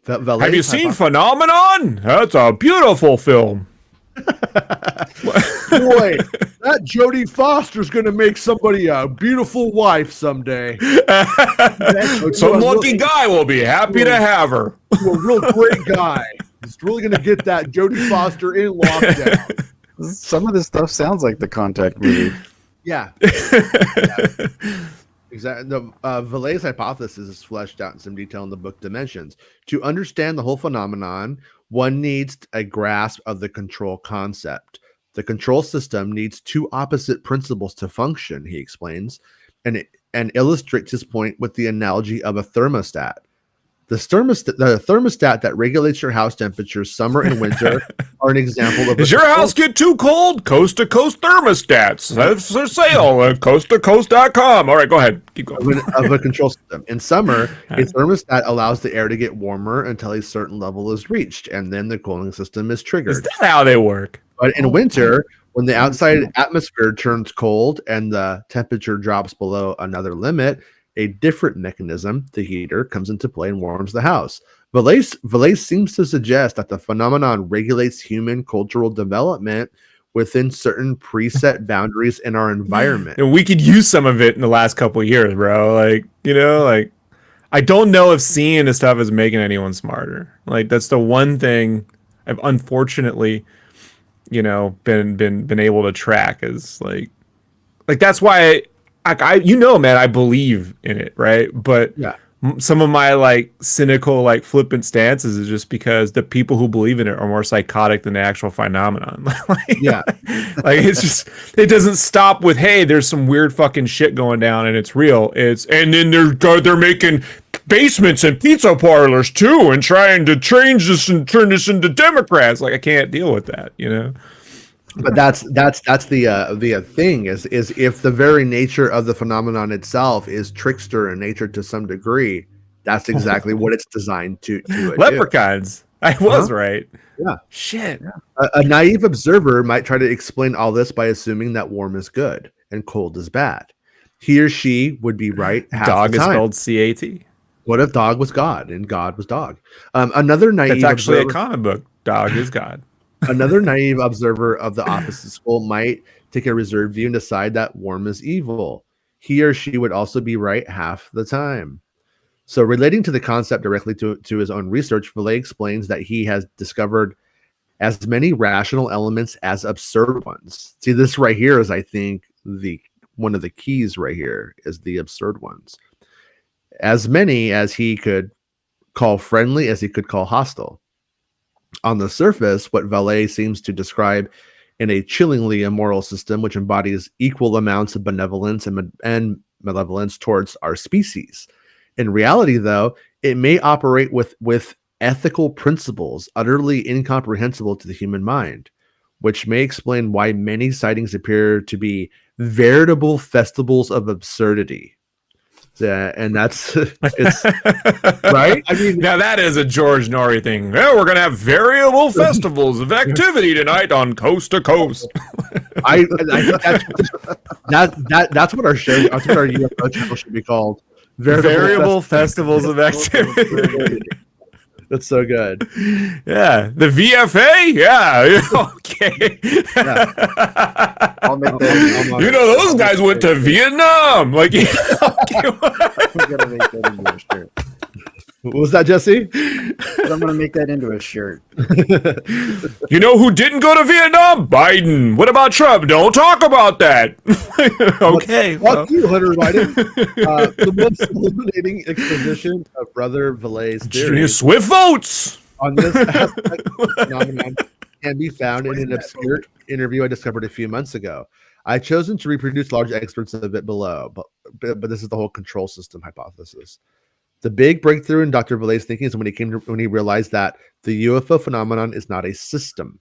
Have you seen Phenomenon? That's a beautiful film. Boy, that Jodie Foster's gonna make somebody a beautiful wife someday. Some lucky guy will be happy to have her. A real great guy. He's really gonna get that Jodie Foster in lockdown. Some of this stuff sounds like the Contact movie. Yeah. Exactly. The Valet's hypothesis is fleshed out in some detail in the book Dimensions. To understand the whole phenomenon, one needs a grasp of the control concept. The control system needs two opposite principles to function, he explains, and illustrates his point with the analogy of a thermostat. The thermostat that regulates your house temperature summer and winter are an example of. Does your house get too cold? Coast to coast thermostats. That's for sale at coasttocoast.com. All right, go ahead. Keep going. Of a control system. In summer, a thermostat allows the air to get warmer until a certain level is reached, and then the cooling system is triggered. Is that how they work? But in winter, when the outside atmosphere turns cold and the temperature drops below another limit, a different mechanism, the heater, comes into play and warms the house. Valet seems to suggest that the phenomenon regulates human cultural development within certain preset boundaries in our environment. And we could use some of it in the last couple of years, bro. I don't know if seeing this stuff is making anyone smarter. Like, that's the one thing I've unfortunately, been able to track is like that's why man, I believe in it, right? But some of my cynical, flippant stances is just because the people who believe in it are more psychotic than the actual phenomenon. It's just, it doesn't stop with, hey, there's some weird fucking shit going down and it's real. And then they're making basements and pizza parlors too, and trying to change this and turn this into Democrats. I can't deal with that, But that's the thing is if the very nature of the phenomenon itself is trickster in nature to some degree, that's exactly what it's designed to leprechauns. I was right. Yeah. Shit. Yeah. A naive observer might try to explain all this by assuming that warm is good and cold is bad. He or she would be right half dog the time. Dog is spelled CAT. What if dog was God and God was dog? Another naive. That's actually a comic book. Dog is God. Another naive observer of the opposite school might take a reserved view and decide that warm is evil. He or she would also be right half the time. So relating to the concept directly to his own research, Valet explains that he has discovered as many rational elements as absurd ones. See, this right here is, I think, one of the keys right here is the absurd ones. As many as he could call friendly as he could call hostile. On the surface, what Vallée seems to describe in a chillingly immoral system, which embodies equal amounts of benevolence and malevolence towards our species. In reality, though, it may operate with ethical principles utterly incomprehensible to the human mind, which may explain why many sightings appear to be veritable festivals of absurdity. Yeah, and that's it's right. I mean, now that is a George Norrie thing. Well, we're gonna have variable festivals of activity tonight on Coast to Coast. I think that's what our show, that's what our UFO channel should be called. Variable festivals of activity. That's so good. Yeah, the VFA. Yeah, okay. Yeah. I'll make that. You know, those guys went to Vietnam. Like, I'm gonna make that into a shirt. What was that, Jesse? But I'm gonna make that into a shirt. You know who didn't go to Vietnam? Biden. What about Trump? Don't talk about that. Okay. Fuck you, Hunter Biden. The most illuminating exposition of Brother Vallée's theory Swift votes on this aspect of the phenomenon can be found in an obscure interview I discovered a few months ago. I've chosen to reproduce large excerpts of it below, but this is the whole control system hypothesis. The big breakthrough in Dr. Vallée's thinking is when he realized that the UFO phenomenon is not a system.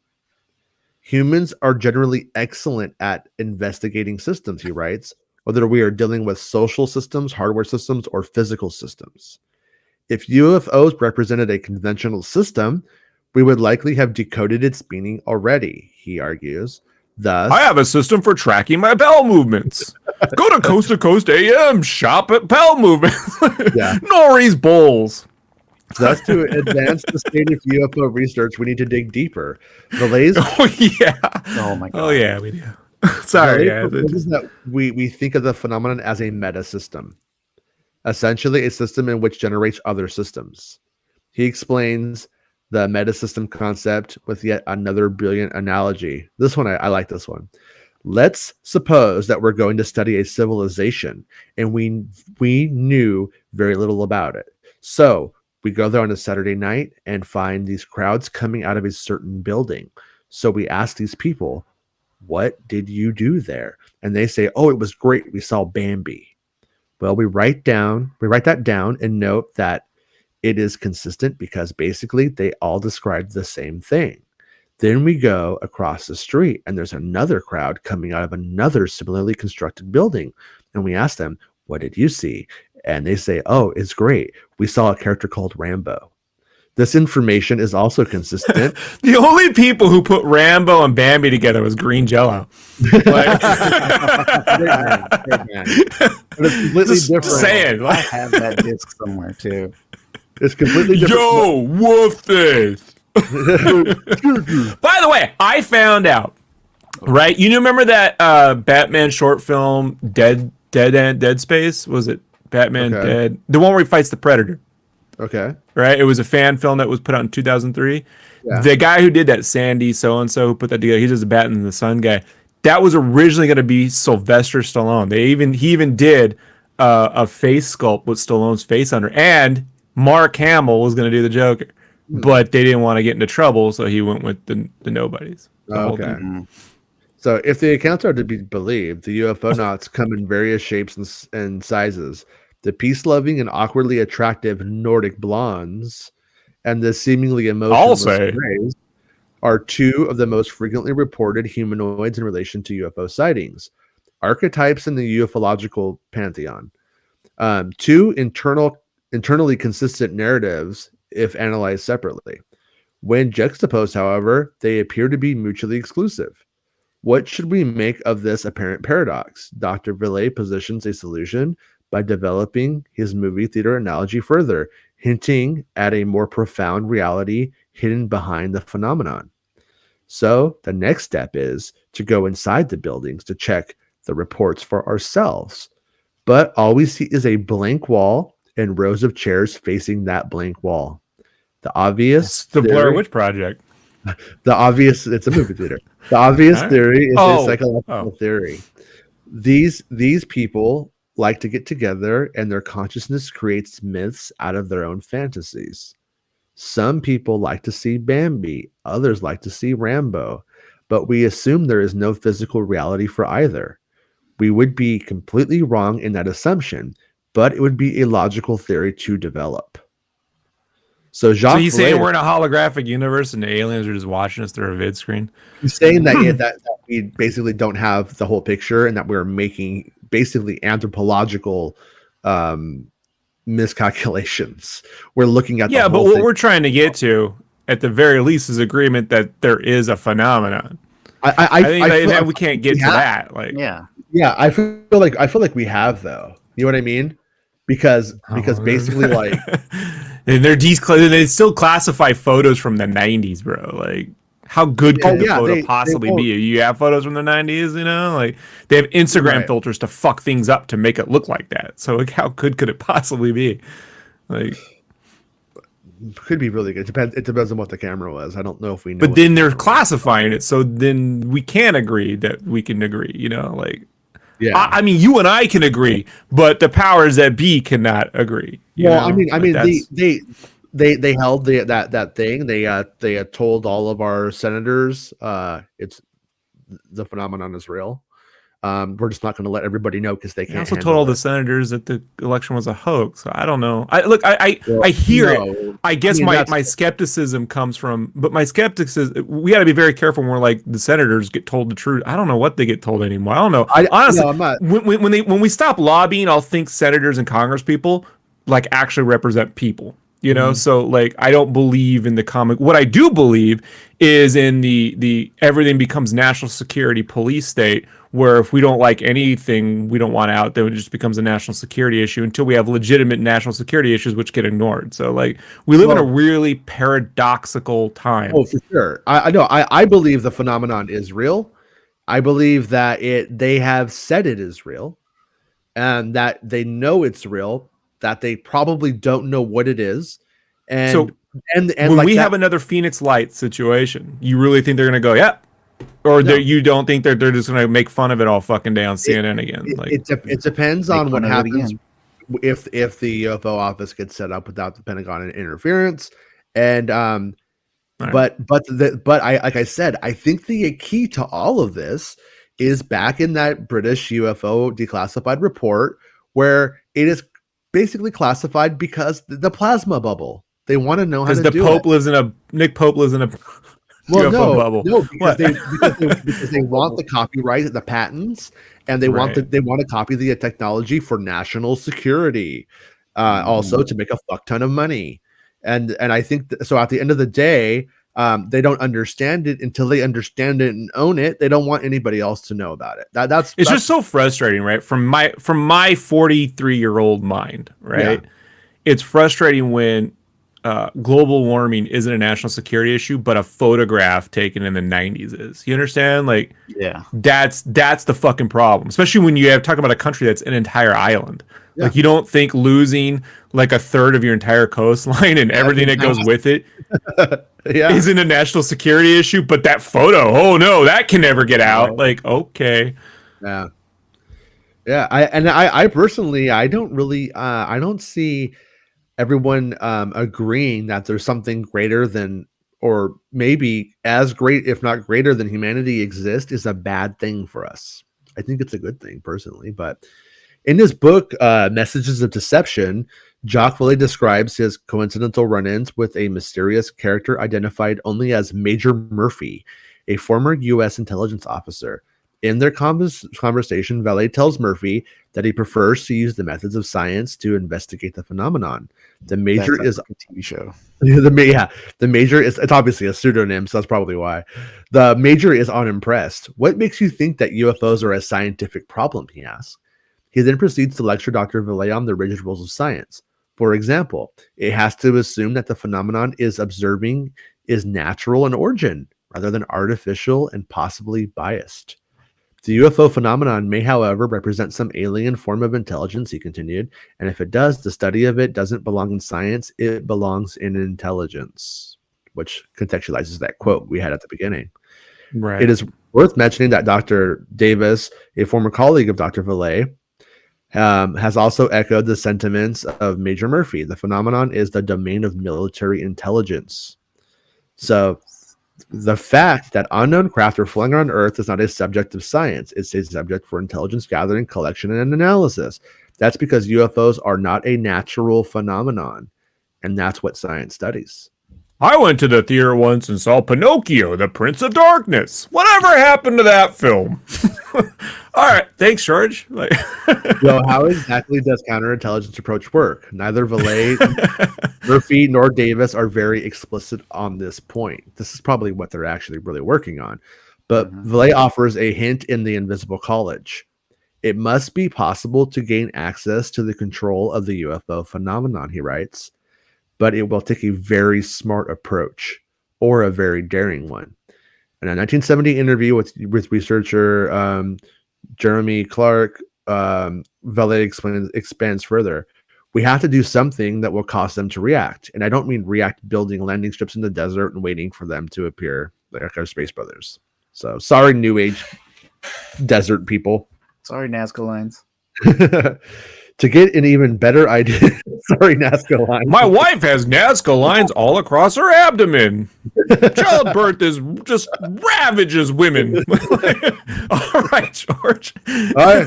Humans are generally excellent at investigating systems, he writes, whether we are dealing with social systems, hardware systems, or physical systems. If UFOs represented a conventional system, we would likely have decoded its meaning already, he argues. Thus, I have a system for tracking my bowel movements. Go to Coast AM, shop at bowel movements. Yeah. Norrie's bowls. Thus, to advance the state of UFO research, we need to dig deeper. Vallée's Oh, yeah. Oh my god. Oh, yeah, we do. Sorry. Yeah. proposes that we think of the phenomenon as a meta system, essentially a system in which generates other systems. He explains the meta system concept with yet another brilliant analogy. This one, I like this one. Let's suppose that we're going to study a civilization and we knew very little about it. So we go there on a Saturday night and find these crowds coming out of a certain building. So we ask these people, what did you do there? And they say, oh, it was great. We saw Bambi. Well, we write that down and note that it is consistent because basically they all described the same thing. Then we go across the street and there's another crowd coming out of another similarly constructed building. And we ask them, what did you see? And they say, oh, it's great. We saw a character called Rambo. This information is also consistent. The only people who put Rambo and Bambi together was Green Jello. Great man. But it's completely different. Saying, I have that disc somewhere too. It's completely different. Yo, woof this. By the way, I found out, right? You remember that Batman short film, Dead Space? Was it Batman Dead? The one where he fights the Predator. Okay. Right? It was a fan film that was put out in 2003. Yeah. The guy who did that, Sandy so-and-so, who put that together, he's just a Batman in the Sun guy. That was originally going to be Sylvester Stallone. He even did a face sculpt with Stallone's face under, and Mark Hamill was going to do the Joker, but they didn't want to get into trouble, so he went with the nobodies. Okay. So if the accounts are to be believed, the UFO nauts come in various shapes and sizes. The peace-loving and awkwardly attractive Nordic blondes and the seemingly emotionless grays are two of the most frequently reported humanoids in relation to UFO sightings. Archetypes in the ufological pantheon. Two internally consistent narratives if analyzed separately. When juxtaposed, however, they appear to be mutually exclusive. What should we make of this apparent paradox? Dr. Vallée positions a solution by developing his movie theater analogy further, hinting at a more profound reality hidden behind the phenomenon. So the next step is to go inside the buildings to check the reports for ourselves. But all we see is a blank wall and rows of chairs facing that blank wall. The obvious the Blair Witch Project. It's a movie theater. The obvious theory is a psychological theory. These people like to get together and their consciousness creates myths out of their own fantasies. Some people like to see Bambi, others like to see Rambo, but we assume there is no physical reality for either. We would be completely wrong in that assumption, but it would be a logical theory to develop. So Jacques he's saying Vallée, we're in a holographic universe and the aliens are just watching us through a vid screen. he's saying that we basically don't have the whole picture and that we're making basically anthropological miscalculations. We're looking at the whole but what thing. we're trying to get to, at the very least, is agreement that there is a phenomenon. I think that we can't get to that. Like, yeah, I feel like we have, though. You know what I mean? Because basically, like, and they still classify photos from the 90s, bro. Like, how good could the photo possibly be? You have photos from the 90s, you know? Like, they have Instagram filters to fuck things up to make it look like that. So, like, how good could it possibly be? Like, could be really good. It depends on what the camera was. I don't know if we know. But then they're classifying it, so then we can't agree that we can agree, you know? Like, yeah. I mean, you and I can agree, but the powers that be cannot agree. Well, know? I mean, they held that thing. They told all of our senators, it's the phenomenon is real. We're just not going to let everybody know because they can't. They also told all the senators that the election was a hoax. So I don't know. I hear it. I guess my skepticism comes from, but my skepticism, we got to be very careful when we're like the senators get told the truth. I don't know what they get told anymore. I don't know. Honestly, when we stop lobbying, I'll think senators and Congress people like actually represent people. You know, so like I don't believe in the comic. What I do believe is in the everything becomes national security police state, where if we don't like anything we don't want out, then it just becomes a national security issue until we have legitimate national security issues which get ignored. So like we live in a really paradoxical time. Oh, for sure. I know. I believe the phenomenon is real. I believe that they have said it is real, and that they know it's real. That they probably don't know what it is, and when like we have another Phoenix Light situation, you really think they're gonna go, yeah, or you don't think they're just gonna make fun of it all fucking day on CNN again? Like it depends on what happens if the UFO office gets set up without the Pentagon interference, and but like I said, I think the key to all of this is back in that British UFO declassified report where it is basically classified because the plasma bubble. They want to know how to do it. Because Nick Pope lives in a UFO bubble. No, because they want the copyright, the patents, and they want to copy the technology for national security, also to make a fuck ton of money. And I think so. At the end of the day, they don't understand it until they understand it and own it. They don't want anybody else to know about it. That's just so frustrating, right? From my 43-year-old mind, right? Yeah. It's frustrating when global warming isn't a national security issue, but a photograph taken in the 90s is. You understand? Like, yeah, that's the fucking problem. Especially when you talk about a country that's an entire island. Yeah. Like, you don't think losing like a third of your entire coastline and everything that goes with it isn't a national security issue, but that photo, oh no, that can never get out. Like, okay. Yeah. I personally, I don't really, I don't see everyone agreeing that there's something greater than, or maybe as great, if not greater than humanity exists is a bad thing for us. I think it's a good thing personally, but in his book, Messages of Deception, Jacques Vallée describes his coincidental run-ins with a mysterious character identified only as Major Murphy, a former U.S. intelligence officer. In their conversation, Vallée tells Murphy that he prefers to use the methods of science to investigate the phenomenon. The Major is a TV show. The Major is, it's obviously a pseudonym, so that's probably why. The Major is unimpressed. What makes you think that UFOs are a scientific problem, he asks. He then proceeds to lecture Dr. Vallée on the rigid rules of science. For example, it has to assume that the phenomenon is natural in origin, rather than artificial and possibly biased. The UFO phenomenon may, however, represent some alien form of intelligence, he continued, and if it does, the study of it doesn't belong in science, it belongs in intelligence, which contextualizes that quote we had at the beginning. Right. It is worth mentioning that Dr. Davis, a former colleague of Dr. Vallée, has also echoed the sentiments of Major Murphy. The phenomenon is the domain of military intelligence. So the fact that unknown craft are flying around Earth is not a subject of science. It's a subject for intelligence gathering, collection, and analysis. That's because UFOs are not a natural phenomenon, and that's what science studies. I went to the theater once and saw Pinocchio, the Prince of Darkness. Whatever happened to that film? All right, thanks, George. So how exactly does counterintelligence approach work? Neither Valet, Murphy, nor Davis are very explicit on this point. This is probably what they're actually really working on. But Valet offers a hint in The Invisible College. It must be possible to gain access to the control of the UFO phenomenon, he writes, but it will take a very smart approach or a very daring one. In a 1970 interview with researcher Jeremy Clark, Valet expands further. We have to do something that will cause them to react. And I don't mean react building landing strips in the desert and waiting for them to appear like our Space Brothers. So sorry, New Age desert people. Sorry, Nazca lines. To get an even better idea, sorry, Nazca lines. My wife has Nazca lines all across her abdomen. Childbirth is just ravages women. All right, George. I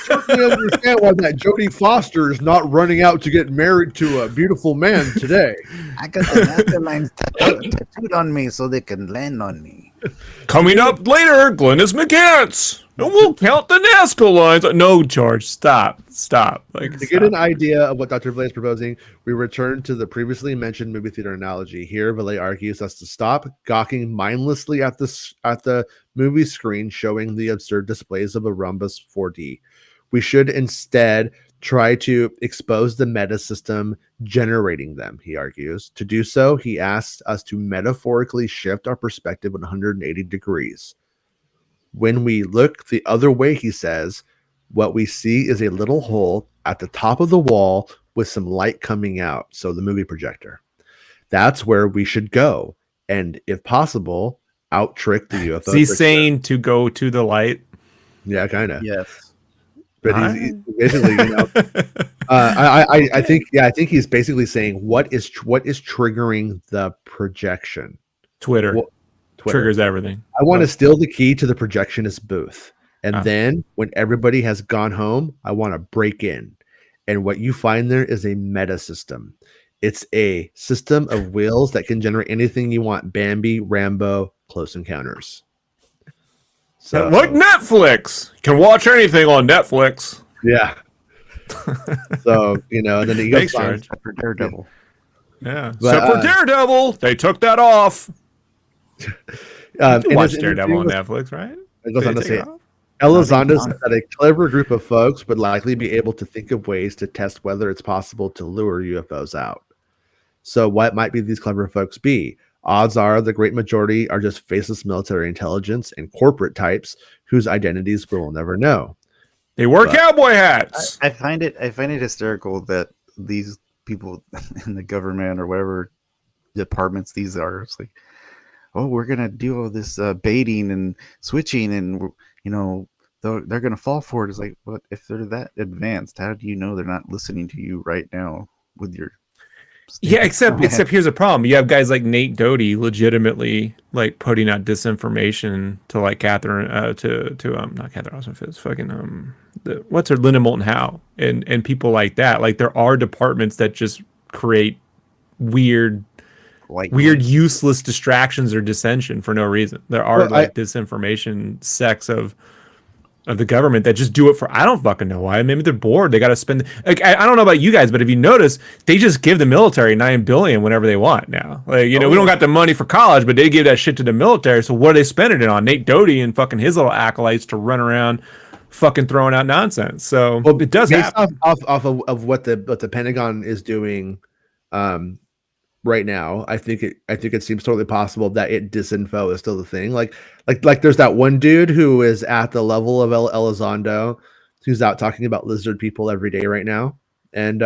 certainly understand why that Jodie Foster is not running out to get married to a beautiful man today. I got the Nazca lines tattooed on me so they can land on me. Coming up later, Glennis McCants. And we'll count the Nazca lines. No, George, stop. To get an idea of what Dr. Valet is proposing, we return to the previously mentioned movie theater analogy. Here, Valet argues us to stop gawking mindlessly at the movie screen showing the absurd displays of a rhombus 4D. We should instead try to expose the meta system generating them, he argues. To do so, he asks us to metaphorically shift our perspective 180 degrees. When we look the other way, he says, what we see is a little hole at the top of the wall with some light coming out. So the movie projector. That's where we should go. And if possible, out trick the UFO. Is he saying to go to the light? Yeah, kind of. Yes. But he's basically, I think he's basically saying what is triggering the projection. Twitter. Triggers everything. I want to steal the key to the projectionist booth. And then when everybody has gone home, I want to break in. And what you find there is a meta system. It's a system of wheels that can generate anything you want. Bambi, Rambo, Close Encounters. So, like Netflix. You can watch anything on Netflix. Yeah. So, and then he goes on for Daredevil. Yeah. Except for Daredevil, they took that off. Watch Daredevil on Netflix, right? It goes on to say, Elizondo said that a clever group of folks would likely be able to think of ways to test whether it's possible to lure UFOs out. So what might be these clever folks be? Odds are the great majority are just faceless military intelligence and corporate types whose identities we will never know. They wear cowboy hats. I find it hysterical that these people in the government or whatever departments these are, it's like, oh, we're gonna do all this baiting and switching, and they're gonna fall for it. It's like, but if they're that advanced, how do you know they're not listening to you right now with your? Yeah, except here's a problem. You have guys like Nate Doty legitimately like putting out disinformation to like Catherine not Catherine Osmond, fucking what's her Linda Moulton Howe and people like that. Like there are departments that just create weird useless distractions or dissension for no reason. There are disinformation sects of the government that just do it for I don't fucking know why. Maybe they're bored. They got to spend I don't know about you guys, but if you notice, they just give the military $9 billion whenever they want now. Like we don't got the money for college, but they give that shit to the military. So what are they spending it on? Nate Doty and fucking his little acolytes to run around fucking throwing out nonsense. So it does happen. Off of what the Pentagon is doing right now, I think it seems totally possible that disinfo is still the thing. Like there's that one dude who is at the level of Elizondo, who's out talking about lizard people every day right now, and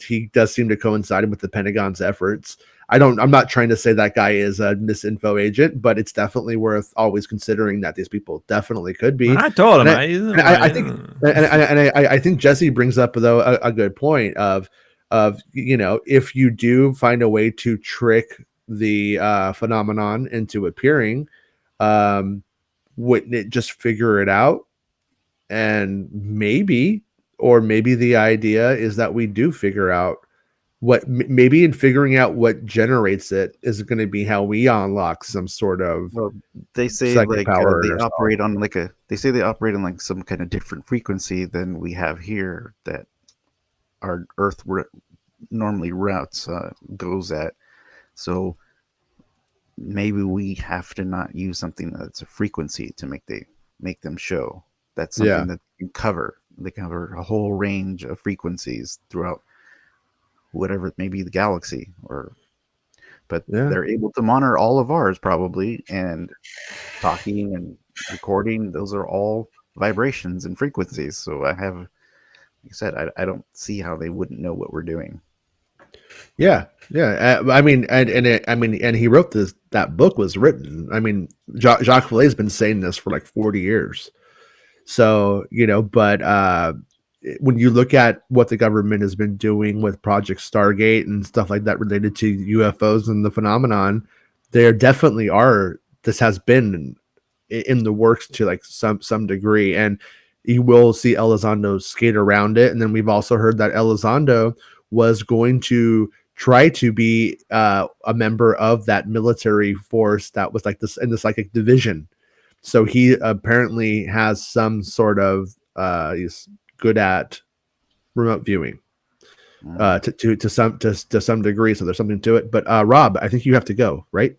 he does seem to coincide with the Pentagon's efforts. I'm not trying to say that guy is a misinfo agent, but it's definitely worth always considering that these people definitely could be. I told him. I think Jesse brings up though a good point of if you do find a way to trick the phenomenon into appearing, wouldn't it just figure it out? And maybe the idea is that we do figure out maybe in figuring out what generates it is going to be how we unlock some sort of they say like they operate on they operate on like some kind of different frequency than we have here that our Earth normally routes goes at. So maybe we have to not use something that's a frequency to make them show. That's something that you cover. They cover a whole range of frequencies throughout whatever, maybe the galaxy, but they're able to monitor all of ours probably, and talking and recording, those are all vibrations and frequencies. So like I said, I don't see how they wouldn't know what we're doing. And he wrote this. That book was written. I mean, Jacques Vallée's been saying this for like 40 years. So but when you look at what the government has been doing with Project Stargate and stuff like that related to UFOs and the phenomenon, there definitely are. This has been in the works to like some degree, and you will see Elizondo skate around it. And then we've also heard that Elizondo was going to try to be a member of that military force that was like this in the psychic division. So he apparently has some sort of he's good at remote viewing to some degree. So there's something to it. But Rob, I think you have to go, right?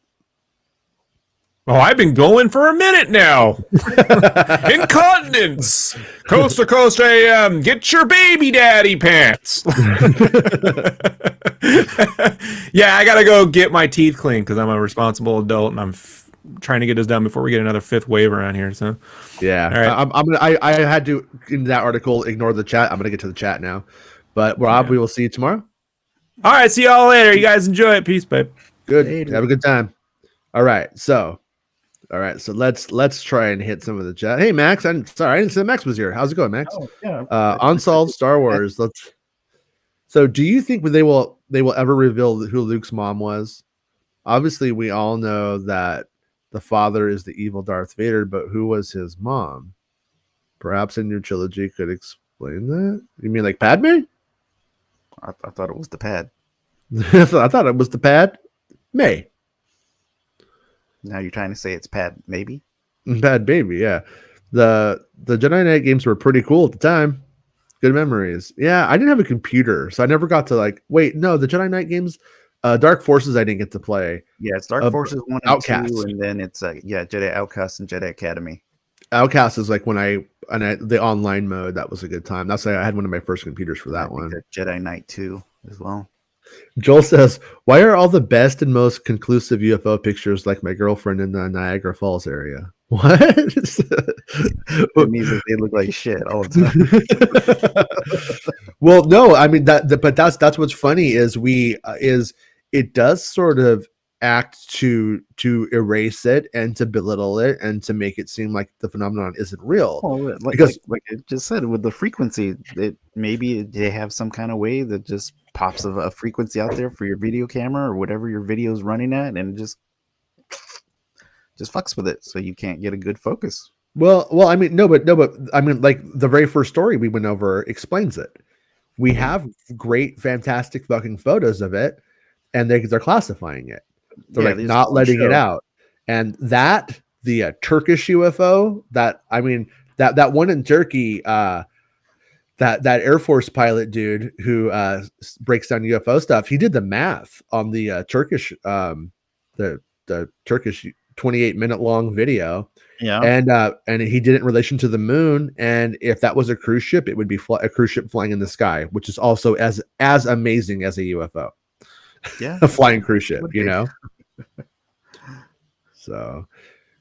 Oh, I've been going for a minute now. Incontinence, coast to coast AM. Get your baby daddy pants. Yeah, I gotta go get my teeth cleaned because I'm a responsible adult and I'm trying to get this done before we get another fifth wave around here. So yeah, all right. I had to in that article ignore the chat. I'm gonna get to the chat now. But Rob, we will see you tomorrow. All right, see y'all later. You guys enjoy it. Peace, babe. Good. Later. Have a good time. All right, so let's try and hit some of the chat. Hey Max, sorry I didn't say Max was here. How's it going, Max? Oh, yeah. Unsolved Star Wars. So do you think they will ever reveal who Luke's mom was? Obviously, we all know that the father is the evil Darth Vader, but who was his mom? Perhaps a new trilogy could explain that. You mean like Padme? I thought it was the pad. I thought it was the pad. May. Now you're trying to say it's pad maybe? Pad baby, yeah. The Jedi Knight games were pretty cool at the time. Good memories. Yeah, I didn't have a computer, so I never got to the Jedi Knight games. Dark Forces I didn't get to play. Yeah, it's Dark Forces 1 and Outcast. 2, and then it's Jedi Outcast and Jedi Academy. Outcast is like the online mode. That was a good time. That's I had one of my first computers for that one. Jedi Knight 2 as well. Joel says, "Why are all the best and most conclusive UFO pictures like my girlfriend in the Niagara Falls area?" What? It means that they look like shit all the time. Well, no, I mean but that's what's funny is it does sort of act to erase it and to belittle it and to make it seem like the phenomenon isn't real. Well, because like I just said, with the frequency, maybe they have some kind of way that just pops a frequency out there for your video camera or whatever your video is running at, and just fucks with it, so you can't get a good focus. Well, I mean, no, but I mean, like the very first story we went over explains it. We have great, fantastic fucking photos of it, and they're classifying it. They're not letting it out. And the Turkish UFO, that one in Turkey, that Air Force pilot dude who breaks down UFO stuff, he did the math on the Turkish the Turkish 28-minute long video. Yeah. And he did it in relation to the moon, and if that was a cruise ship, it would be a cruise ship flying in the sky, which is also as amazing as a UFO. Yeah. A flying cruise ship, So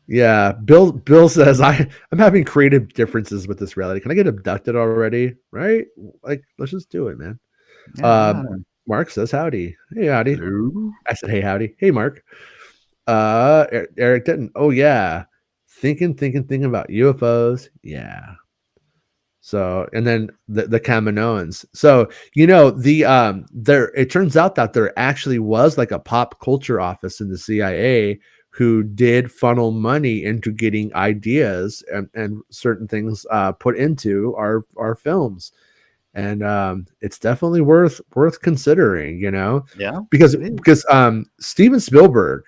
yeah, Bill says I'm having creative differences with this reality. Can I get abducted already? Right? Like, let's just do it, man. Yeah, Mark says howdy. Hey, howdy. Hello? I said, hey, howdy. Hey, Mark. Eric didn't. Oh, yeah. Thinking about UFOs. Yeah. So, and then the Kaminoans. So, there, it turns out that there actually was like a pop culture office in the CIA who did funnel money into getting ideas and certain things put into our films. And it's definitely worth considering, Yeah, because it is. Steven Spielberg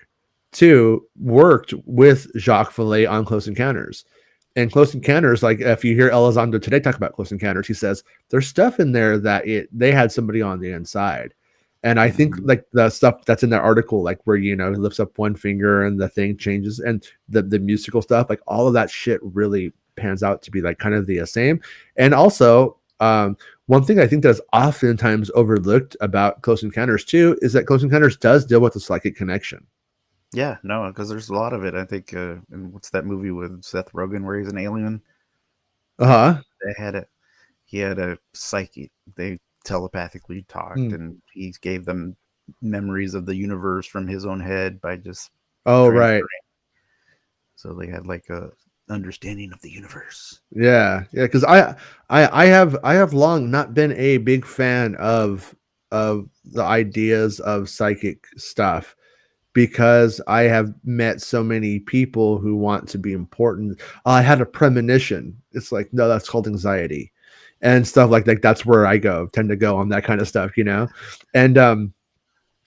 too worked with Jacques Vallée on Close Encounters. And Close Encounters, like if you hear Elizondo today talk about Close Encounters, he says there's stuff in there that they had somebody on the inside. And I think Mhm. like the stuff that's in that article, like where he lifts up one finger and the thing changes, and the musical stuff, like all of that shit really pans out to be like kind of the same. And also, one thing I think that's oftentimes overlooked about Close Encounters too is that Close Encounters does deal with the psychic connection. Yeah, no, because there's a lot of it. I think, and what's that movie with Seth Rogen where he's an alien? Uh Like huh. they had a he had a psyche. They telepathically talked, Mm. and he gave them memories of the universe from his own head by just Oh right. transferring. So they had like a understanding of the universe. Yeah. Because I have long not been a big fan of the ideas of psychic stuff, because I have met so many people who want to be important. I had a premonition. It's like, no, that's called anxiety and stuff like that. That's where I tend to go on that kind of stuff. And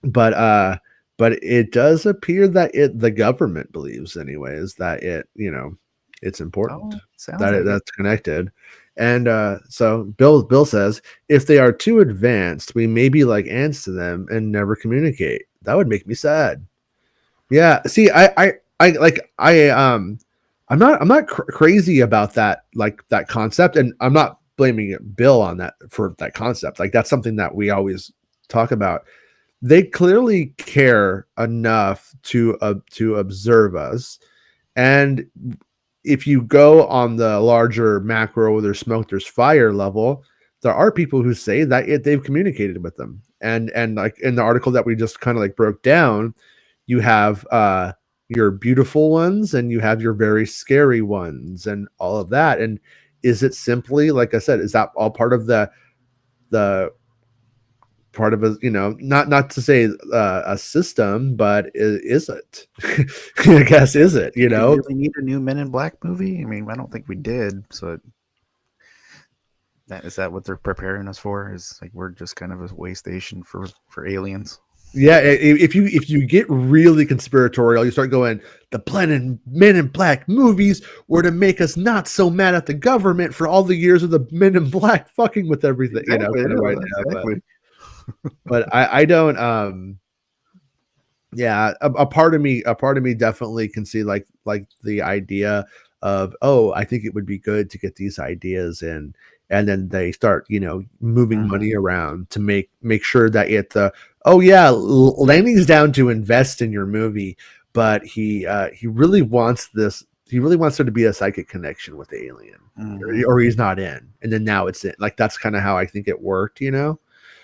but but it does appear that the government believes anyways that it's important, Oh, sounds that like it. that's connected. And so Bill says, if they are too advanced, we may be like ants to them and never communicate. That would make me sad. Yeah. See, I like I'm not crazy about that, like that concept, and I'm not blaming Bill on that for that concept. Like that's something that we always talk about. They clearly care enough to observe us, and if you go on the larger macro, there's smoke, there's fire level, there are people who say that they've communicated with them, and like in the article that we just kind of like broke down, you have your beautiful ones and you have your very scary ones and all of that. And is it simply, like I said, is that all part of the part of a, not to say a system, but is it? I guess, is it, Do we really need a new Men in Black movie? I mean, I don't think we did. So that is that what they're preparing us for? Is like we're just kind of a way station for aliens? Yeah, if you get really conspiratorial, you start going, the Planet Men in Black movies were to make us not so mad at the government for all the years of the Men in Black fucking with everything, Exactly. kind of Yeah, idea. But exactly. I don't yeah, a part of me definitely can see like the idea of, oh, I think it would be good to get these ideas in, and then they start moving Mhm. money around to make sure that oh yeah, Laney's down to invest in your movie, but he really wants this, he really wants there to be a psychic connection with the alien, Mhm. or he's not in, and then now it's in. Like that's kind of how I think it worked.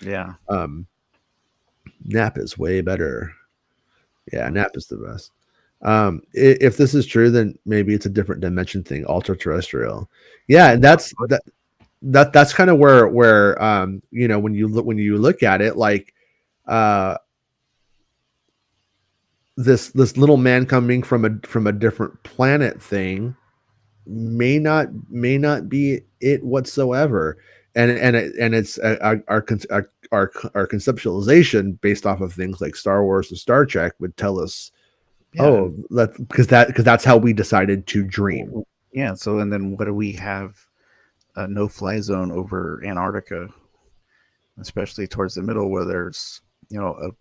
Yeah. um Nap is way better. Yeah, Mhm. nap is the best. If this is true, then maybe it's a different dimension thing, ultra terrestrial. Yeah, and that's kind of where when you look at it, like uh this little man coming from a different planet thing may not be it whatsoever. And it's our conceptualization based off of things like Star Wars and Star Trek would tell us, Yeah. oh, because that's how we decided to dream. Yeah. So and then what do we have? A no-fly zone over Antarctica, especially towards the middle, where there's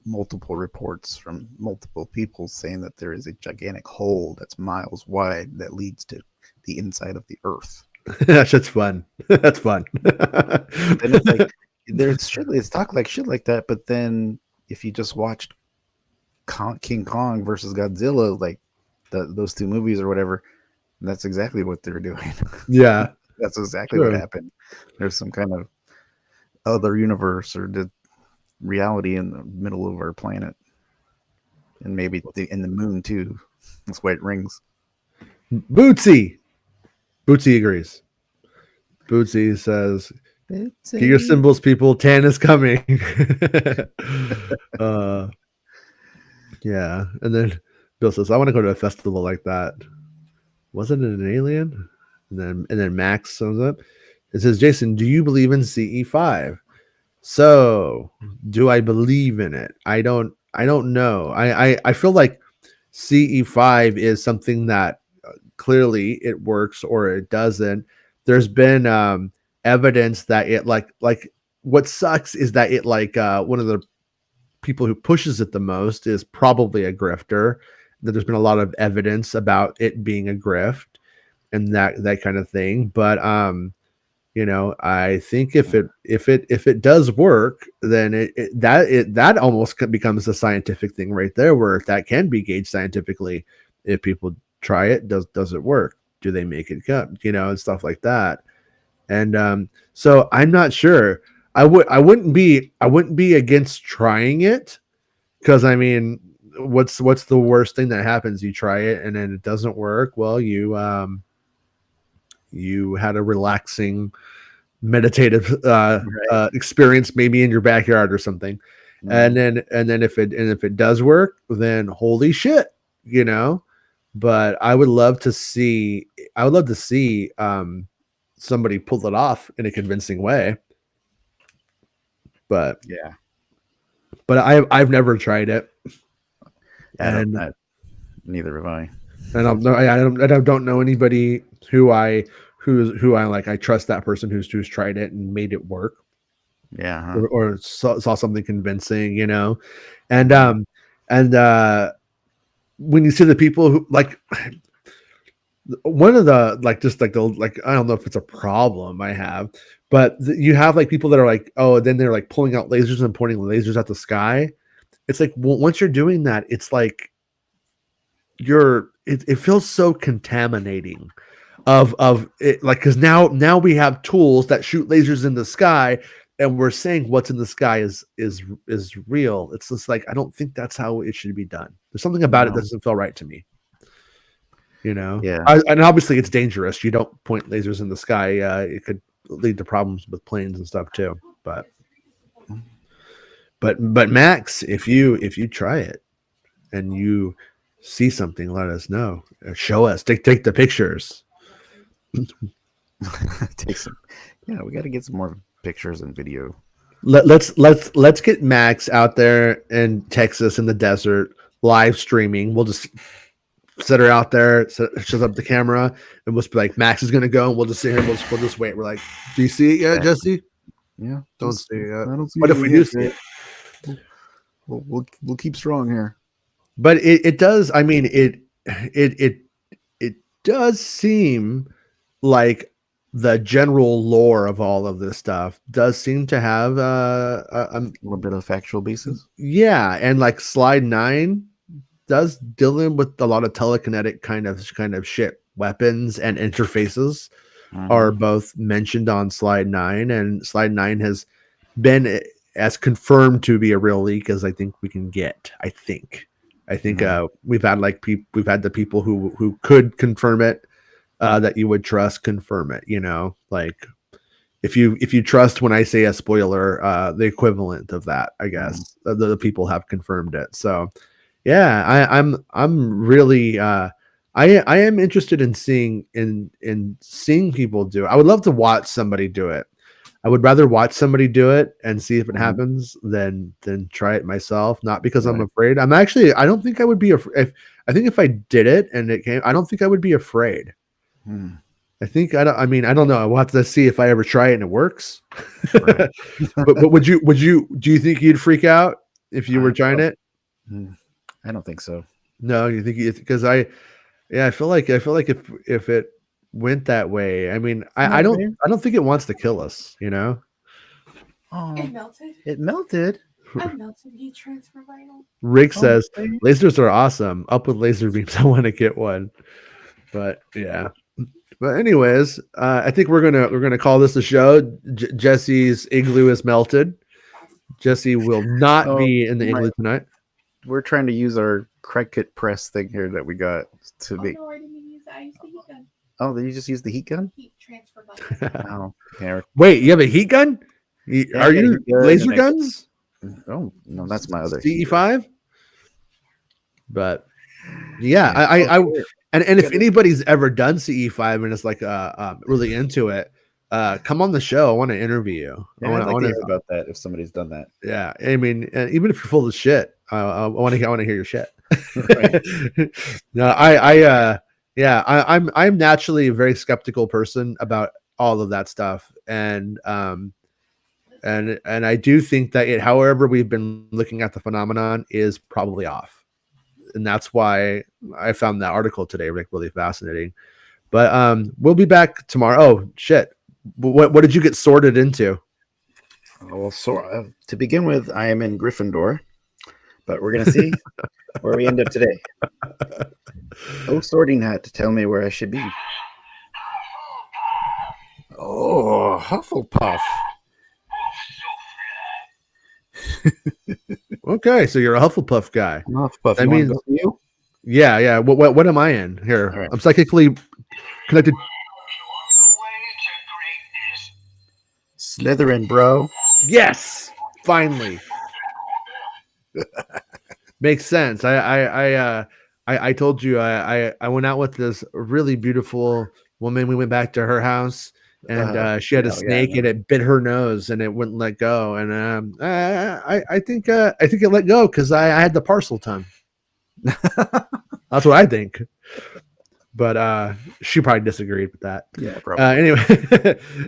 multiple reports from multiple people saying that there is a gigantic hole that's miles wide that leads to the inside of the Earth. That shit's fun. That's fun. But then it's like there's shit. It's talk like shit like that. But then if you just watched King Kong versus Godzilla, like those two movies or whatever, that's exactly what they're doing. Yeah, That's exactly what true. happened. There's some kind of other universe or reality in the middle of our planet, and maybe in the moon too. That's why it rings. Bootsy agrees. Bootsy says, "Get your symbols, people. Tan is coming." Yeah, and then Bill says, "I want to go to a festival like that." Wasn't it an alien? And then Max sums up. It says, "Jason, do you believe in CE5?" So, do I believe in it? I don't know. I feel like CE5 is something that clearly it works or it doesn't. There's been evidence that it like what sucks is that it one of the people who pushes it the most is probably a grifter. That there's been a lot of evidence about it being a grift and that kind of thing. But I think if it does work, then that almost becomes a scientific thing right there, where that can be gauged scientifically. If people try it, does it work? Do they make it come? And stuff like that. And so I'm not sure. I wouldn't be against trying it, because I mean, what's the worst thing that happens? You try it and then it doesn't work. Well, you had a relaxing meditative experience maybe in your backyard or something. And then if it does work, then holy shit, but I would love to see somebody pull it off in a convincing way. But yeah, but I've never tried it. Neither have I. And I don't know anybody who I like. I trust that person who's tried it and made it work. Yeah, or saw something convincing, and when you see the people who like one of the I don't know if it's a problem I have, but you have like people that are like, oh, then they're like pulling out lasers and pointing lasers at the sky. It's like, well, once you're doing that, it's like it feels so contaminating of it, like, because now we have tools that shoot lasers in the sky and we're saying what's in the sky is real. It's just like, I don't think that's how it should be done. There's something about it that doesn't feel right to me. Yeah. And obviously it's dangerous. You don't point lasers in the sky. It could lead to problems with planes and stuff too. But Max, if you try it and you see something, let us know. Show us. Take the pictures. Take some. Yeah, we got to get some more pictures and video. Let's get Max out there in Texas in the desert live streaming. We'll just set her out there, set up the camera, and we'll just be like, Max is gonna go, and we'll just sit here. We'll just wait. We're like, do you see it yet, Jesse? Yeah, don't see it. I don't see what if we do see it? We'll keep strong here. But it does. I mean, it does seem like the general lore of all of this stuff does seem to have a little bit of factual basis. Yeah, and like Slide 9 does dealing with a lot of telekinetic kind of shit. Weapons and interfaces are both mentioned on Slide 9, and Slide 9 has been as confirmed to be a real leak as I think we can get. I think we've had the people who could confirm it, that you would trust confirm it. Like if you trust when I say a spoiler, the equivalent of that, I guess the people have confirmed it. So yeah, I'm really I am interested in seeing people do it. I would love to watch somebody do it. I would rather watch somebody do it and see if it happens than try it myself. Not because I'm afraid. I don't think I would be afraid. I think if I did it and it came, I don't think I would be afraid. I don't know. We'll have to see if I ever try it and it works. Right. but do you think you'd freak out if you were trying it? I don't think so. No, you think because I feel like if it went that way, I mean, I don't think it wants to kill us, Oh, it melted. It melted. I melted heat transfer vinyl. Rick says lasers are awesome. Up with laser beams. I want to get one. But yeah. But anyways, I think we're gonna call this a show. Jesse's igloo is melted. Jesse will not be in the igloo tonight. We're trying to use our Cricut press thing here that we got to make. No, I didn't use that. I used the heat gun. Oh, did you just use the heat gun? Heat transfer button. Oh, yeah. Wait, you have a heat gun? Are you laser guns? Oh no, that's my other CE5. But yeah, I and if anybody's ever done CE5 and is like really into it, come on the show. I want to interview you. Yeah, I want to hear about that if somebody's done that. Yeah, I mean, even if you're full of shit, I want to hear your shit. No, I'm naturally a very skeptical person about all of that stuff, and I do think that however we've been looking at the phenomenon is probably off, and that's why I found that article today really fascinating. But we'll be back tomorrow. Oh shit! What did you get sorted into? Well, to begin with, I am in Gryffindor, but we're gonna see where we end up today. Oh, sorting hat to tell me where I should be. Oh, Hufflepuff. Okay, so you're a Hufflepuff guy. I'm Hufflepuff. I mean, you? Yeah. What am I in here? Right. I'm psychically connected. Slytherin, bro. Yes, finally. Makes sense. I told you I went out with this really beautiful woman. We went back to her house, and she had a snake, and it bit her nose, and it wouldn't let go. And I think it let go because I had the parcel tongue. That's what I think. But she probably disagreed with that. Yeah, probably.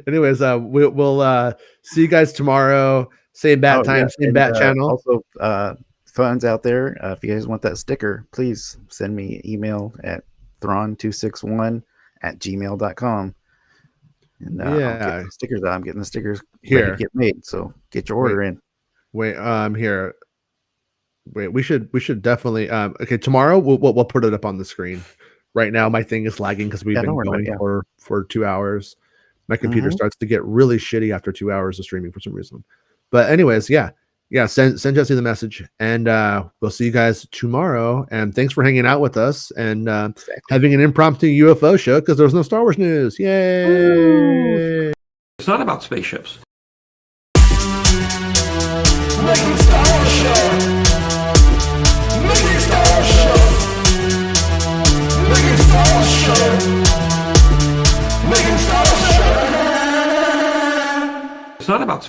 Anyways, we'll see you guys tomorrow. Same bat time, same bat channel. Also, fans out there, if you guys want that sticker, please send me an email at thron261@gmail.com. And I'll get the stickers out. I'm getting the stickers ready to get made. So get your order in. Wait, here. Wait, we should definitely okay, tomorrow we'll put it up on the screen. Right now my thing is lagging because we've been going for 2 hours. My computer starts to get really shitty after 2 hours of streaming for some reason. But anyways, send Jesse the message, and we'll see you guys tomorrow. And thanks for hanging out with us and having an impromptu UFO show because there was no Star Wars news. Yay! Ooh. It's not about spaceships. Making Star Wars Show. Making Star Wars Show. Making Star Wars Show. Making Star Wars Show. It's not about